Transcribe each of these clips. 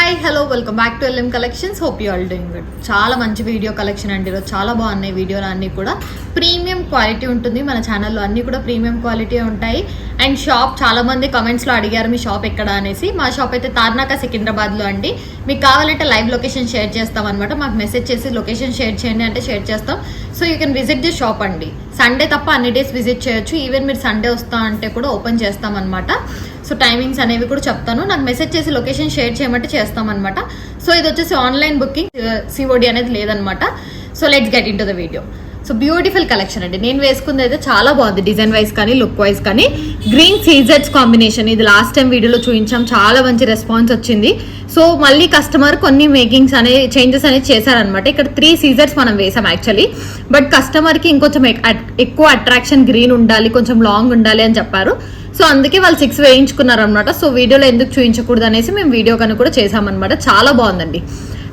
Hi hello welcome back to LM collections. Hope you all doing good. చాలా మంచి video collection అండి. ఈరోజు చాలా బాగున్నాయి వీడియోలు అన్నీ కూడా ప్రీమియం క్వాలిటీ ఉంటుంది. మన ఛానల్లో అన్నీ కూడా ప్రీమియం క్వాలిటీ ఉంటాయి. అండ్ షాప్ చాలా మంది కమెంట్స్లో అడిగారు మీ షాప్ ఎక్కడ అనేసి. మా షాప్ అయితే తార్నాక సికింద్రాబాద్లో అండి. మీకు కావాలంటే లైవ్ లొకేషన్ షేర్ చేస్తాం అనమాట. మాకు మెసేజ్ చేసి లొకేషన్ షేర్ చేయండి అంటే షేర్ చేస్తాం. So you can visit the shop అండి. సండే తప్ప అన్ని డేస్ విజిట్ చేయొచ్చు. ఈవెన్ మీరు సండే వస్తా అంటే కూడా ఓపెన్ చేస్తాం అనమాట. సో టైమింగ్స్ అనేవి కూడా చెప్తాను. నాకు మెసేజ్ చేసి లొకేషన్ షేర్ చేయమంటే చేస్తామన్నమాట. సో ఇది వచ్చేసి ఆన్లైన్ బుకింగ్, సిఓడి అనేది లేదనమాట. So let's get in to the video. So beautiful collection అండి. నేను వేసుకుంది అయితే చాలా బాగుంది, డిజైన్ వైజ్ కానీ లుక్ వైజ్ కానీ. గ్రీన్ సీజెడ్స్ కాంబినేషన్, ఇది లాస్ట్ టైం వీడియోలో చూపించాం, చాలా మంచి రెస్పాన్స్ వచ్చింది. సో మళ్ళీ కస్టమర్ కొన్ని మేకింగ్స్ చేంజెస్ అనేది చేశారనమాట. ఇక్కడ 3 సీజర్స్ మనం వేసాం యాక్చువల్లీ. బట్ కస్టమర్కి ఇంకొంచెం ఎక్కువ అట్రాక్షన్ గ్రీన్ ఉండాలి, కొంచెం లాంగ్ ఉండాలి అని చెప్పారు. సో అందుకే వాళ్ళు 6 వేయించుకున్నారు అనమాట. సో వీడియోలో ఎందుకు చూపించకూడదు అనేసి మేము వీడియో కనుక కూడా చేసామన్నమాట. చాలా బాగుందండి.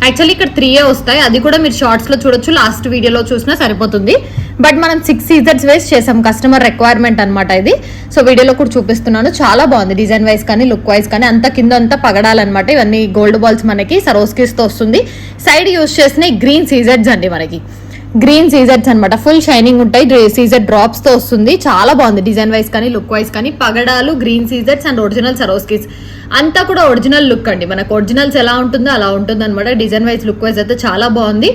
యాక్చువల్లీ ఇక్కడ 3 వస్తాయి, అది కూడా మీరు షార్ట్స్ లో చూడొచ్చు, లాస్ట్ వీడియోలో చూసినా సరిపోతుంది. బట్ మనం 6 సీజర్స్ వేసి చేసాం, కస్టమర్ రిక్వైర్మెంట్ అనమాట ఇది. సో వీడియోలో కూడా చూపిస్తున్నాను. చాలా బాగుంది డిజైన్ వైజ్ కానీ లుక్ వైజ్ కానీ. అంతా కింద అంతా పగడాలన్నమాట. ఇవన్నీ గోల్డ్ బాల్స్ మనకి సరోస్కిస్ తో వస్తుంది. సైడ్ యూజ్ చేసిన గ్రీన్ సీజర్స్ అండి, మనకి గ్రీన్ సీజర్స్ అనమాట. ఫుల్ షైనింగ్ ఉంటాయి, సీజర్ డ్రాప్స్ తో వస్తుంది. చాలా బాగుంది డిజైన్ వైజ్ కానీ లుక్ వైజ్ కానీ. పగడాలు, గ్రీన్ సీజర్స్ అండ్ ఒరిజినల్ సరోస్కిస్ అంతా కూడా ఒరిజినల్ లుక్ అండి. మనకు ఒరిజినల్స్ ఎలా ఉంటుందో అలా ఉంటుంది అనమాట. డిజైన్ వైజ్ లుక్ వైజ్ అయితే చాలా బాగుంది.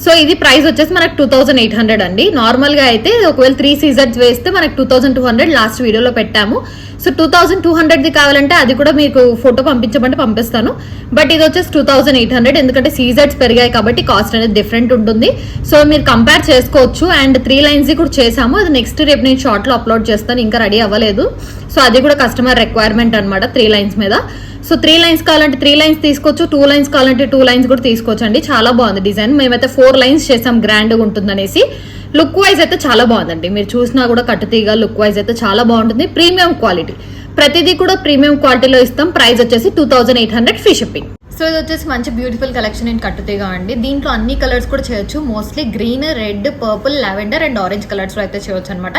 సో ఇది ప్రైస్ వచ్చేసి మనకు 2800 అండి. నార్మల్ గా అయితే ఒకవేళ 3 సీజర్స్ వేస్తే మనకు 2200 లాస్ట్ వీడియోలో పెట్టాము. సో 2200ది కావాలంటే అది కూడా మీకు ఫోటో పంపించమంటే పంపిస్తాను. బట్ ఇది వచ్చేసి 2800, ఎందుకంటే సీజర్స్ పెరిగాయి కాబట్టి కాస్ట్ అనేది డిఫరెంట్ ఉంటుంది. సో మీరు కంపేర్ చేసుకోవచ్చు. అండ్ 3 లైన్స్ కూడా చేసాము, అది నెక్స్ట్ రేపు నేను షార్ట్ లో అప్లోడ్ చేస్తాను, ఇంకా రెడీ అవ్వలేదు. సో అది కూడా కస్టమర్ రిక్వైర్మెంట్ అనమాట 3 లైన్స్ మీద. సో 3 లైన్స్ కావాలంటే 3 లైన్స్ తీసుకోవచ్చు, 2 లైన్స్ కావాలంటే 2 లైన్స్ కూడా తీసుకోవచ్చు అండి. చాలా బాగుంది డిజైన్. మేమైతే 4 లైన్స్ చేసాం గ్రాండ్గా ఉంటుందనేసి. లుక్ వైజ్ అయితే చాలా బాగుందండి. మీరు చూసినా కూడా కట్టుతీగా లుక్ వైజ్ అయితే చాలా బాగుంటుంది. ప్రీమియం క్వాలిటీ, ప్రతిదీ కూడా ప్రీమియం క్వాలిటీలో ఇస్తాం. ప్రైస్ వచ్చేసి 2800 ఫ్రీ షిప్పింగ్. సో ఇది వచ్చేసి మంచి బ్యూటిఫుల్ కలెక్షన్ నేను కట్టుతీగా అండి. దీంట్లో అన్ని కలర్స్ కూడా చేయొచ్చు. Mostly green, red, purple, lavender and orange colours లో అయితే చేయొచ్చు అనమాట.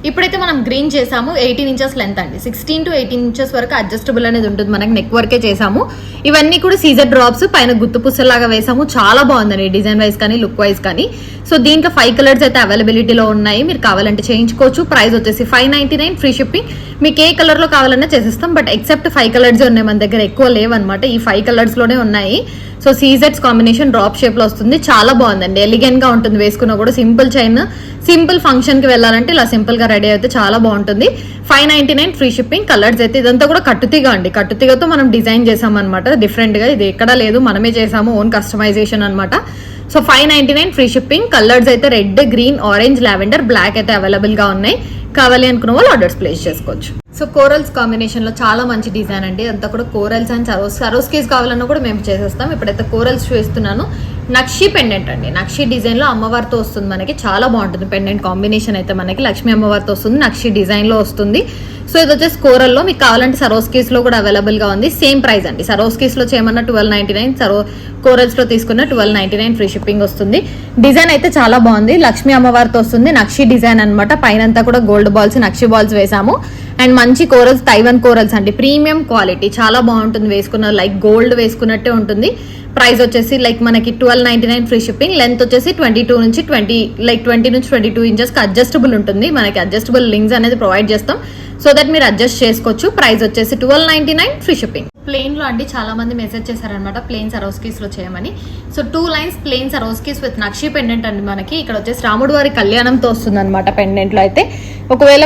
ఇప్పుడైతే మనం గ్రీన్ చేసాము. 18 ఇంచెస్ లెంత్ అండి. 16 to 18 ఇంచెస్ వరకు అడ్జస్టబుల్ అనేది ఉంటుంది. మనకి నెక్ వరకే చేసాము. ఇవన్నీ కూడా సీజర్ డ్రాప్స్ పైన గుత్తు పుస్తలాగా వేసాము. చాలా బాగుందండి డిజైన్ వైజ్ కానీ లుక్ వైజ్ కానీ. సో దీంట్లో 5 కలర్స్ అయితే అవైలబిలిటీలో ఉన్నాయి. మీరు కావాలంటే చేయించుకోవచ్చు. ప్రైస్ వచ్చేసి 599 ఫ్రీ షిప్పింగ్. మీకు ఏ కలర్ లో కావాలన్నా చేసేస్తాం. బట్ ఎక్సెప్ట్ 5 కలర్స్ ఉన్నాయి, మన దగ్గర ఎక్కువ లేవన్నమాట. ఈ 5 కలర్స్ లోనే ఉన్నాయి. సో సీజెట్స్ కాంబినేషన్ డ్రాప్ షేప్ లో వస్తుంది. చాలా బాగుందండి, ఎలిగెంట్ గా ఉంటుంది. వేసుకున్నా కూడా సింపుల్ చైన్, సింపుల్ ఫంక్షన్ కి వెళ్ళాలంటే ఇలా సింపుల్ గా రెడీ అయితే చాలా బాగుంటుంది. 599 ఫ్రీ షిప్పింగ్. కలర్స్ అయితే ఇదంతా కూడా కట్టుతీగా అండి. కట్టుతీగతో మనం డిజైన్ చేసాం అనమాట. డిఫరెంట్ గా, ఇది ఎక్కడా లేదు, మనమే చేసాము, ఓన్ కస్టమైజేషన్ అనమాట. So 599 free shipping. కలర్స్ అయితే red, green, orange, lavender, black అయితే అవైలబుల్ గా ఉన్నాయి. కావాలి అనుకున్న వాళ్ళు ఆర్డర్స్ ప్లేస్ చేసుకోవచ్చు. సో కోరల్స్ కాంబినేషన్ లో చాలా మంచి డిజైన్ అండి. అంతా కూడా కోరల్స్ అండ్ సరోస్కీస్ కావాలన్నా కూడా మేము చేసేస్తాం. ఇప్పుడైతే కోరల్స్ చూస్తున్నాను. నక్షి పెండెంట్ అండి. నక్షి డిజైన్ లో అమ్మవారితో వస్తుంది మనకి. చాలా బాగుంటుంది పెండెంట్ కాంబినేషన్ అయితే. మనకి లక్ష్మీ అమ్మవారితో వస్తుంది, నక్షి డిజైన్ లో వస్తుంది. సో ఇది వచ్చేసి కోరల్ లో. మీకు కావాలంటే సరోస్కీస్ లో కూడా అవైలబుల్ గా ఉంది. సేమ్ ప్రైస్ అండి. సరోస్కీస్ లో చేయమన్నా 1299, కోరల్స్ లో తీసుకున్న 1299 ఫ్రీ షిప్పింగ్ వస్తుంది. డిజైన్ అయితే చాలా బాగుంది. లక్ష్మీ అమ్మవారితో వస్తుంది, నక్షి డిజైన్ అనమాట. పైన కూడా గోల్డ్ బాల్స్, నక్షి బాల్స్ వేసాము. అండ్ మంచి కోరల్స్, తైవన్ కోరల్స్ అండి. ప్రీమియం క్వాలిటీ, చాలా బాగుంటుంది. వేసుకున్న లైక్ గోల్డ్ వేసుకున్నట్టే ఉంటుంది. ప్రైస్ వచ్చేసి లైక్ మనకి 1299 ఫ్రీ షిప్పింగ్. లెంత్ వచ్చేసి 22 నుంచి 22 ఇంచెస్ కి అడ్జస్టబుల్ ఉంటుంది. మనకి అడ్జస్టబుల్ లింక్స్ అనేది ప్రొవైడ్ చేస్తాం. సో దట్ మీరు అడ్జస్ట్ చేసుకోవచ్చు. ప్రైస్ వచ్చేసి 1299 ఫ్రీ షిప్పింగ్. ప్లెయిన్ లో అండి చాలా మంది మెసేజ్ చేశారనమాట ప్లెయిన్ సరోస్కీస్ లో చేయమని. So 2 lines plain Swarovskis with నక్షి పెండెంట్ అండి. మనకి ఇక్కడ వచ్చేసి రాముడు వారి కళ్యాణంతో వస్తుంది అనమాట పెండెంట్ లో అయితే. ఒకవేళ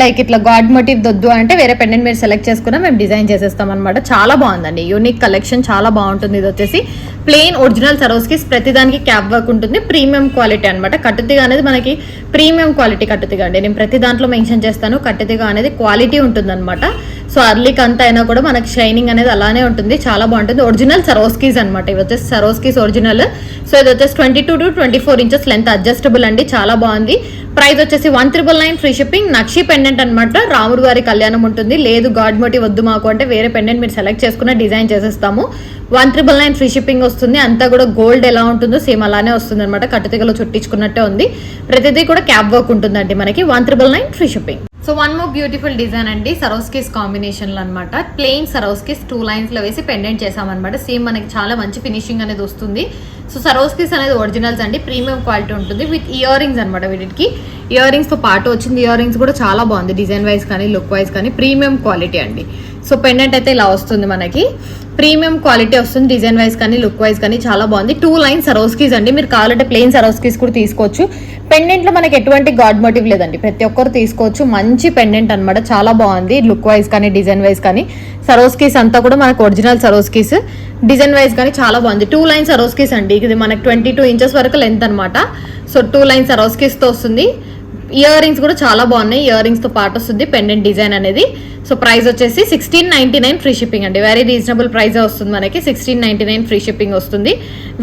లైక్ ఇట్లా గాడ్ మోటివ్ దొద్దు అంటే వేరే పెండెంట్ మీరు సెలెక్ట్ చేసుకున్నా మేము డిజైన్ చేసేస్తాం అనమాట. చాలా బాగుందండి, యూనిక్ కలెక్షన్, చాలా బాగుంటుంది. ఇది వచ్చేసి ప్లెయిన్ ఒరిజినల్ సరోస్కీస్, ప్రతిదానికి క్యాప్ వర్క్ ఉంటుంది. ప్రీమియం క్వాలిటీ అనమాట. కట్టుతీగా అనేది మనకి ప్రీమియం క్వాలిటీ కట్టుతీగా అండి. నేను ప్రతి దాంట్లో మెన్షన్ చేస్తాను. కట్టుతీగా అనేది క్వాలిటీ ఉంటుంది అనమాట. సో అర్లీక్ అంతా అయినా కూడా మనకి షైనింగ్ అనేది అలానే ఉంటుంది. చాలా బాగుంటుంది. ఒరిజినల్ సరోస్కీస్ అనమాట. ఇవి వచ్చేసి సరోస్కీస్ ఒరిజినల్. సో ఇది వచ్చేసి 22 to 24 ఇంచెస్ లెంత్ అడ్జస్టబుల్ అండి. చాలా బాగుంది. ప్రైస్ వచ్చేసి 1999 ఫ్రీ షిప్పింగ్. నక్షి పెండెంట్ అనమాట. రాముడు వారి కళ్యాణం ఉంటుంది. లేదు గాడ్ మోటివ్ వద్దు మాకు అంటే వేరే పెండెంట్ మీరు సెలెక్ట్ చేసుకున్న డిజైన్ చేసేస్తాము. 1999 ఫ్రీ షిప్పింగ్ వస్తుంది. అంతా కూడా గోల్డ్ ఎలా ఉంటుందో సేమ్ అలానే వస్తుంది అనమాట. కట్టుతీగలో చుట్టించుకున్నట్టే ఉంది. ప్రతిదీ కూడా క్యాప్ వర్క్ ఉంటుందండి మనకి. 1999 free shipping. So one more beautiful design అండి, సరోస్కీస్ కాంబినేషన్లో అనమాట. ప్లెయిన్ సరోస్కీస్ 2 లైన్స్లో వేసి పెండెంట్ చేసామన్నమాట. సేమ్ మనకి చాలా మంచి ఫినిషింగ్ అనేది వస్తుంది. సో సరోస్కీస్ అనేది ఒరిజినల్స్ అండి, ప్రీమియం క్వాలిటీ ఉంటుంది విత్ ఇయర్ రింగ్స్ అనమాట. వీటికి ఇయర్ రింగ్స్తో పాటు వచ్చింది. ఇయర్ రింగ్స్ కూడా చాలా బాగుంది, డిజైన్ వైజ్ కానీ లుక్ వైజ్ కానీ ప్రీమియం క్వాలిటీ అండి. సో పెండెంట్ అయితే ఇలా వస్తుంది మనకి, ప్రీమియం క్వాలిటీ వస్తుంది. డిజైన్ వైజ్ కానీ లుక్ వైజ్ కానీ చాలా బాగుంది. 2 లైన్ సరోస్కీస్ అండి, మీరు కావాలంటే ప్లెయిన్ సరోస్కీస్ కూడా తీసుకోవచ్చు. పెండెంట్లో మనకి ఎటువంటి గాడ్ మోటివ్ లేదండి, ప్రతి ఒక్కరు తీసుకోవచ్చు. మంచి పెండెంట్ అనమాట, చాలా బాగుంది లుక్ వైజ్ కానీ డిజైన్ వైజ్ కానీ. సరోస్కీస్ అంతా కూడా మనకు ఒరిజినల్ సరోస్కీస్, డిజైన్ వైజ్ కానీ చాలా బాగుంది. 2 లైన్ సరోస్కీస్ అండి, ఇది మనకి 22 ఇంచెస్ వరకు లెంత్ అనమాట. సో 2 లైన్ సరోస్కీస్తో వస్తుంది. ఇయర్ రింగ్స్ కూడా చాలా బాగున్నాయి, ఇయర్ రింగ్స్తో పాటు వస్తుంది పెండెంట్ డిజైన్ అనేది. సో ప్రైస్ వచ్చేసి 1699 ఫ్రీ షిప్పింగ్ అండి, వెరీ రీజనబుల్ ప్రైస్ వస్తుంది మనకి. 1699 ఫ్రీ షిప్పింగ్ వస్తుంది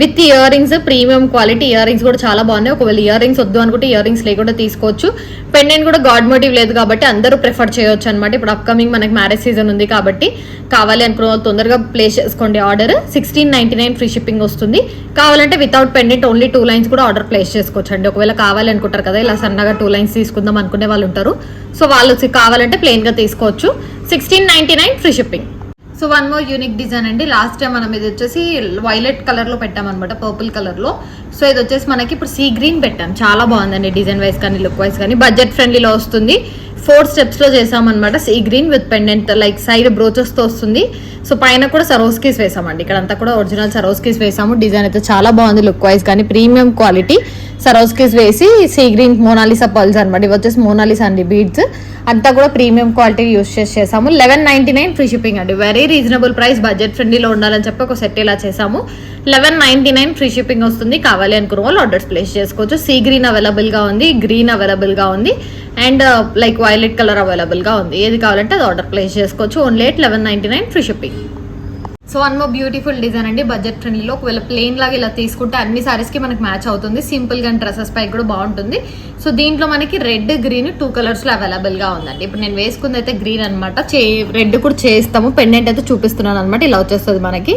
with ear rings, premium quality. Ear rings కూడా చాలా బాగున్నాయి. ఒకవేళ ఇయర్ రింగ్స్ వద్దు అనుకుంటే ఇయర్ రింగ్స్ లేకుండా తీసుకోవచ్చు. పెండెంట్ కూడా గాడ్ మోటివ్ లేదు కాబట్టి అందరూ ప్రిఫర్ చేయొచ్చు అనమాట. ఇప్పుడు అప్కమింగ్ మనకి మ్యారేజ్ సీజన్ ఉంది కాబట్టి కావాలి అనుకున్న వాళ్ళు తొందరగా ప్లేస్ చేసుకోండి ఆర్డర్. 1699 ఫ్రీ షిప్పింగ్ వస్తుంది. కావాలంటే వితౌట్ పెండెంట్ ఓన్లీ 2 లైన్స్ కూడా ఆర్డర్ ప్లేస్ చేసుకోవచ్చు అండి. ఒకవేళ కావాలి అనుకుంటారు కదా, ఇలా సన్నగా 2 లైన్స్ తీసుకుందాం అనుకునే వాళ్ళు ఉంటారు. సో వాళ్ళు కావాలంటే ప్లెయిన్ గా తీసుకోవచ్చు. 1699 free shipping. So one more unique design అండి, లాస్ట్ టైం మనం ఇది వచ్చేసి వైలెట్ కలర్ లో పెట్టామన్నమాట, పర్పుల్ కలర్ లో. సో ఇది వచ్చేసి మనకి ఇప్పుడు సీ గ్రీన్ పెట్టాం, చాలా బాగుందండి డిజైన్ వైజ్ కానీ లుక్ వైజ్ కానీ. బడ్జెట్ ఫ్రెండ్లీలో వస్తుంది. 4 స్టెప్స్ లో చేసామన్నమాట. Sea green with pendant like side brooches తో వస్తుంది. సో పైన కూడా సరోస్కీస్ వేసామండి, ఇక్కడ అంతా కూడా ఒరిజినల్ సరోస్కీస్ వేసాము. డిజైన్ అయితే చాలా బాగుంది లుక్ వైజ్ కానీ, ప్రీమియం క్వాలిటీ సరోస్కీస్ వేసి సీ గ్రీన్ మోనాలిసా పర్ల్స్ అనమాట. ఇవి వచ్చేసి మోనాలిసా అండి బీడ్స్, అంతా కూడా ప్రీమియం క్వాలిటీ యూస్ చేసాము. 1199 ఫ్రీ షిప్పింగ్ అండి, వెరీ రీజనబుల్ ప్రైస్. బడ్జెట్ ఫ్రెండ్లీలో ఉండాలని చెప్పి ఒక సెట్ ఇలా చేసాము. 1199 ఫ్రీ షిప్పింగ్ వస్తుంది. కావాలి అనుకున్న వాళ్ళు ఆర్డర్స్ ప్లేస్ చేసుకోవచ్చు. సీ గ్రీన్ అవైలబుల్ గా ఉంది, గ్రీన్ అవైలబుల్ గా ఉంది, and like violet colour available గా ఉంది. ఏది కావాలంటే అది ఆర్డర్ ప్లేస్ చేసుకోవచ్చు. Only 1199 free shipping. So one more beautiful design అండి, బడ్జెట్ ఫ్రెండ్లీలో. ఒకవేళ ప్లెయిన్ లాగా ఇలా తీసుకుంటే అన్ని సారీస్ కి మనకి మ్యాచ్ అవుతుంది. సింపుల్ గా డ్రెస్సెస్ పై కూడా బాగుంటుంది. సో దీంట్లో మనకి రెడ్ గ్రీన్ 2 కలర్స్ లో అవైలబుల్ గా ఉందండి. ఇప్పుడు నేను వేసుకుంది అయితే గ్రీన్ అనమాట, రెడ్ కూడా చేస్తాము. పెండెంట్ అయితే చూపిస్తున్నాను అనమాట, ఇలా వచ్చేస్తుంది మనకి.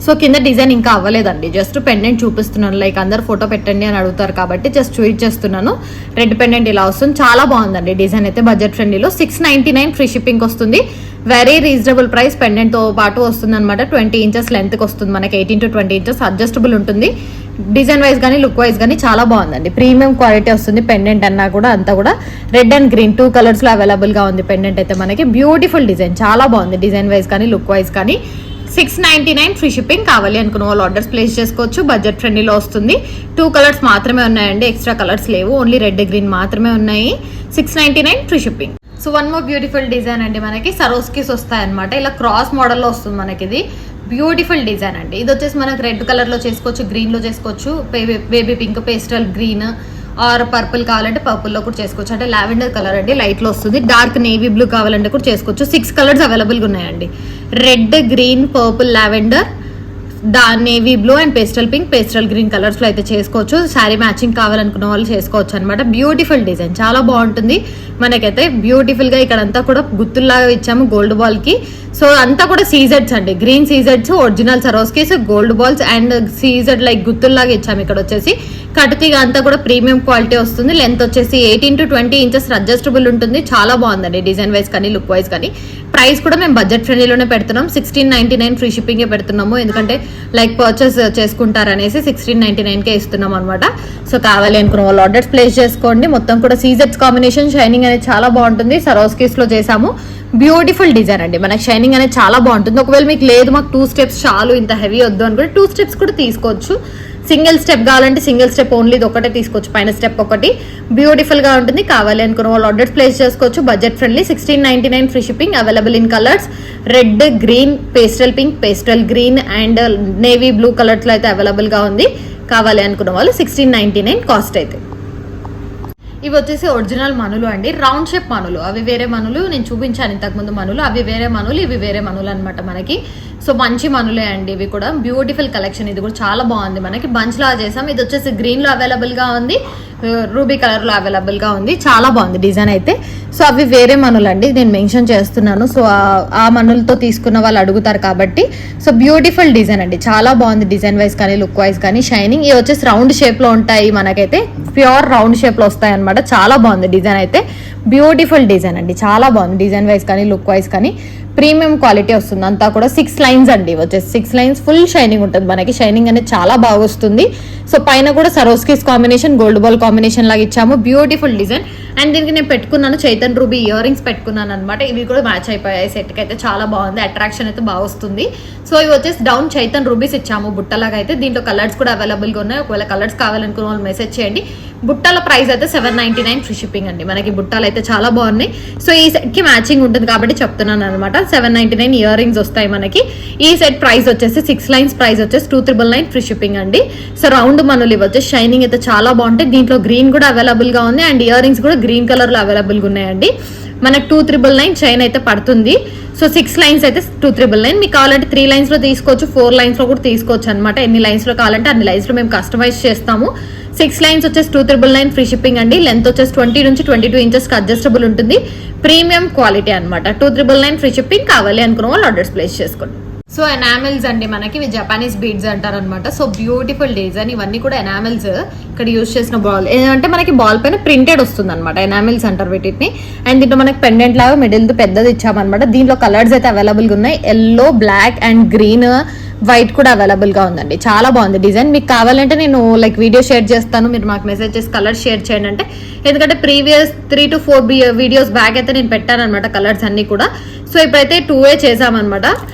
సో కింద డిజైన్ ఇంకా అవ్వలేదండి, జస్ట్ పెండెంట్ చూపిస్తున్నాను. లైక్ అందరు ఫోటో పెట్టండి అని అడుగుతారు కాబట్టి జస్ట్ చూపించేస్తున్నాను. రెడ్ పెండెంట్ ఇలా వస్తుంది, చాలా బాగుందండి డిజైన్ అయితే. బడ్జెట్ ఫ్రెండ్లీలో 699 ఫ్రీ షిప్పింగ్ వస్తుంది. Very reasonable price. పెండెంట్ తో పాటు వస్తుంది అనమాట. 20 ఇంచెస్ లెంత్ కి వస్తుంది మనకి, 18 to 20 ఇంచెస్ అడ్జస్టబుల్ ఉంటుంది. డిజైన్ వైజ్ కానీ లుక్ వైజ్ కానీ చాలా బాగుందండి, ప్రీమియం క్వాలిటీ వస్తుంది. పెండెంట్ అన్నా కూడా అంతా కూడా రెడ్ అండ్ గ్రీన్ 2 కలర్స్ లో అవైలబుల్ గా ఉంది పెండెంట్ అయితే మనకి. బ్యూటిఫుల్ డిజైన్, చాలా బాగుంది డిజైన్ వైజ్ కానీ లుక్ వైజ్ కానీ. 699 ఫ్రీ షిప్పింగ్. కావాలి అనుకున్న వాళ్ళు ఆర్డర్స్ ప్లేస్ చేసుకోవచ్చు. బడ్జెట్ ఫ్రెండ్లీలో వస్తుంది. 2 కలర్స్ మాత్రమే ఉన్నాయండి, ఎక్స్ట్రా కలర్స్ లేవు, ఓన్లీ రెడ్ గ్రీన్ మాత్రమే ఉన్నాయి. 699 free shipping. So one more beautiful design అండి, మనకి సరోస్కీస్ వస్తాయి అనమాట. ఇలా క్రాస్ మోడల్లో వస్తుంది మనకి. ఇది బ్యూటిఫుల్ డిజైన్ అండి. ఇది వచ్చేసి మనకి రెడ్ కలర్ లో చేసుకోవచ్చు, గ్రీన్ లో చేసుకోవచ్చు, baby pink, pastel green are purple కావాలంటే పర్పుల్ లో కూడా చేసుకోవచ్చు. అంటే లావెండర్ కలర్ అండి, లైట్ లో వస్తుంది. డార్క్ నేవీ బ్లూ కావాలంటే కూడా చేసుకోవచ్చు. 6 కలర్స్ అవైలబుల్ గా ఉన్నాయండి, red, green, purple, lavender, navy blue and pastel pink, pastel green colours లో అయితే చేసుకోవచ్చు. శారీ మ్యాచింగ్ కావాలనుకున్న వాళ్ళు చేసుకోవచ్చు అనమాట. బ్యూటిఫుల్ డిజైన్, చాలా బాగుంటుంది మనకైతే. బ్యూటిఫుల్ గా ఇక్కడ అంతా కూడా గుత్తుల్లాగా ఇచ్చాము గోల్డ్ బాల్ కి. సో అంతా కూడా సీజెడ్స్ అండి, గ్రీన్ సీజెడ్స్, original Swarovskis, gold balls and CZ like గుత్తుల్లాగా ఇచ్చాము. ఇక్కడ వచ్చేసి కటిగా అంతా కూడా ప్రీమియం క్వాలిటీ వస్తుంది. లెంత్ వచ్చేసి 18 to 20 ఇంచెస్ అడ్జస్టబుల్ ఉంటుంది. చాలా బాగుందండి డిజైన్ వైజ్ కానీ లుక్ వైజ్ కానీ. ప్రైస్ కూడా మేము బడ్జెట్ ఫ్రెండ్లీలోనే పెడుతున్నాం. 1699 ఫ్రీ షిప్పింగే పెడుతున్నాము, ఎందుకంటే లైక్ పర్చేస్ చేసుకుంటారనేసి 1699కే ఇస్తున్నాం అనమాట. సో కావాలి అనుకున్న వాళ్ళు ఆర్డర్స్ ప్లేస్ చేసుకోండి. మొత్తం కూడా సీజెడ్స్ కాంబినేషన్, షైనింగ్ అనేది చాలా బాగుంటుంది. సరోస్కీస్ లో చేసాము. బ్యూటిఫుల్ డిజైన్ అండి, మనకి షైనింగ్ అనేది చాలా బాగుంటుంది. ఒకవేళ మీకు లేదు మాకు 2 స్టెప్స్ చాలు, ఇంత హెవీ వద్దు అనుకుంటే 2 స్టెప్స్ కూడా తీసుకోవచ్చు. సింగిల్ స్టెప్ కావాలంటే సింగిల్ స్టెప్ ఓన్లీ ఇది ఒకటే తీసుకోవచ్చు, పైన స్టెప్ ఒకటి. బ్యూటిఫుల్ గా ఉంటుంది. కావాలి అనుకున్న వాళ్ళు ఆర్డర్స్ ప్లేస్ చేసుకోవచ్చు. Budget friendly. 1699 free shipping. Available in colours red, green, pastel pink, pastel green and navy blue colours లో అయితే అవైలబుల్ గా ఉంది. కావాలి అనుకున్న వాళ్ళు 1699 కాస్ట్ అయితే. ఇవి వచ్చేసి ఒరిజినల్ మనులు అండి, రౌండ్ షేప్ మనులు. అవి వేరే మనులు, నేను చూపించాను ఇంతకుముందు మనులు. అవి వేరే మనులు, ఇవి వేరే మనులు అనమాట మనకి. సో మంచి మనులే అండి ఇవి కూడా, బ్యూటిఫుల్ కలెక్షన్. ఇది కూడా చాలా బాగుంది, మనకి బంచ్ లా చేసాం. ఇది వచ్చేసి గ్రీన్ లో అవైలబుల్ గా ఉంది, రూబీ కలర్ లో అవైలబుల్ గా ఉంది. చాలా బాగుంది డిజైన్ అయితే. సో అవి వేరే మనులు అండి, నేను మెన్షన్ చేస్తున్నాను. సో ఆ మనులతో తీసుకున్న వాళ్ళు అడుగుతారు కాబట్టి. సో బ్యూటిఫుల్ డిజైన్ అండి, చాలా బాగుంది డిజైన్ వైజ్ కానీ లుక్ వైజ్ కానీ. షైనింగ్ ఇవి వచ్చేసి రౌండ్ షేప్ లో ఉంటాయి, మనకైతే ప్యూర్ రౌండ్ షేప్ లో వస్తాయి అనమాట. చాలా బాగుంది డిజైన్ అయితే, బ్యూటిఫుల్ డిజైన్ అండి, చాలా బాగుంది డిజైన్ వైజ్ కానీ లుక్ వైజ్ కానీ. ప్రీమియం క్వాలిటీ వస్తుంది అంతా కూడా. 6 లైన్స్ అండి వచ్చేసి, 6 లైన్స్ ఫుల్ షైనింగ్ ఉంటుంది మనకి. షైనింగ్ అనేది చాలా బాగా వస్తుంది. సో పైన కూడా సరోస్కిస్ కాంబినేషన్, గోల్డ్ బాల్ కాంబినేషన్ లాగా ఇచ్చాము, బ్యూటిఫుల్ డిజైన్. అండ్ దీనికి నేను పెట్టుకున్నాను చైతన్ రూబీ ఇయర్ రింగ్స్ పెట్టుకున్నాను అనమాట. ఇవి కూడా మ్యాచ్ అయిపోయాయి సెట్ కి అయితే, చాలా బాగుంది, అట్రాక్షన్ అయితే బాగా వస్తుంది. సో ఇవి వచ్చేసి డౌన్ చైతన్ రూబీస్ ఇచ్చాము బుట్టలాగా అయితే. దీంట్లో కలర్స్ కూడా అవైలబుల్ గా ఉన్నాయి, ఒకవేళ కలర్స్ కావాలనుకున్న వాళ్ళు మెసేజ్ చేయండి. బుట్టాల ప్రైస్ అయితే 799 ఫ్రీ షిప్పింగ్ అండి. మనకి బుట్టాలు అయితే చాలా బాగున్నాయి. సో ఈ సెట్ కి మ్యాచింగ్ ఉంటుంది కాబట్టి చెప్తున్నాను అనమాట. 799 ఇయర్ రింగ్స్ వస్తాయి మనకి. ఈ సెట్ ప్రైస్ వచ్చేసి 6 లైన్స్ ప్రైస్ వచ్చేసి 2999 ఫ్రీ షిప్పింగ్ అండి. సో రౌండ్ మనులు ఇవి వచ్చేసి షైనింగ్ అయితే చాలా బాగుంటాయి. దీంట్లో గ్రీన్ కూడా అవైలబుల్ గా ఉంది, అండ్ ఇయర్ రింగ్స్ కూడా గ్రీన్ కలర్ లో అవైలబుల్ గా ఉన్నాయండి. మనకు 2399 చైన్ అయితే పడుతుంది. సో 6 లైన్స్ అయితే 2399. మీకు కావాలంటే 3 లైన్స్ లో తీసుకోవచ్చు, 4 లైన్స్ లో కూడా తీసుకోవచ్చు అనమాట. ఎన్ని లైన్స్ లో కావాలంటే అన్ని లైన్స్ లో మేము కస్టమైజ్ చేస్తాము. 6 లైన్స్ వచ్చేసి 2999 ఫ్రీ షిప్పింగ్ అండి. లెంత్ వచ్చేసి 20 నుంచి 22 ఇంచెస్ అడ్జస్టబుల్ ఉంటుంది, ప్రీమియం క్వాలిటీ అనమాట. 2999 ఫ్రీ షిప్పింగ్. కావాలి అనుకున్న వాళ్ళు ఆర్డర్స్ ప్లేస్ చేసుకోండి. సో ఎనామిల్స్ అండి మనకి, ఇవి జపానీస్ బీడ్స్ అంటారు అనమాట. సో బ్యూటిఫుల్ డిజైన్, ఇవన్నీ కూడా ఎనామిల్స్. ఇక్కడ యూజ్ చేసిన బాల్ ఏంటంటే మనకి బాల్ పైన ప్రింటెడ్ వస్తుంది అనమాట, ఎనామిల్స్ అంటారు వీటిని. అండ్ దీంట్లో మనకి పెండెంట్ లాగా మిడిల్ పెద్దది ఇచ్చామన్నమాట. దీంట్లో కలర్స్ అయితే అవైలబుల్ గా ఉన్నాయి, yellow, black and green, white కూడా అవైలబుల్ గా ఉందండి. చాలా బాగుంది డిజైన్. మీకు కావాలంటే నేను వీడియో షేర్ చేస్తాను, మీరు మాకు మెసేజ్ చేసి కలర్స్ షేర్ చేయండి అంటే. ఎందుకంటే ప్రీవియస్ 3 to 4 వీడియోస్ బ్యాక్ అయితే నేను పెట్టాను అనమాట కలర్స్ అన్ని కూడా. సో ఇప్పుడైతే 2 చేసామన్నమాట.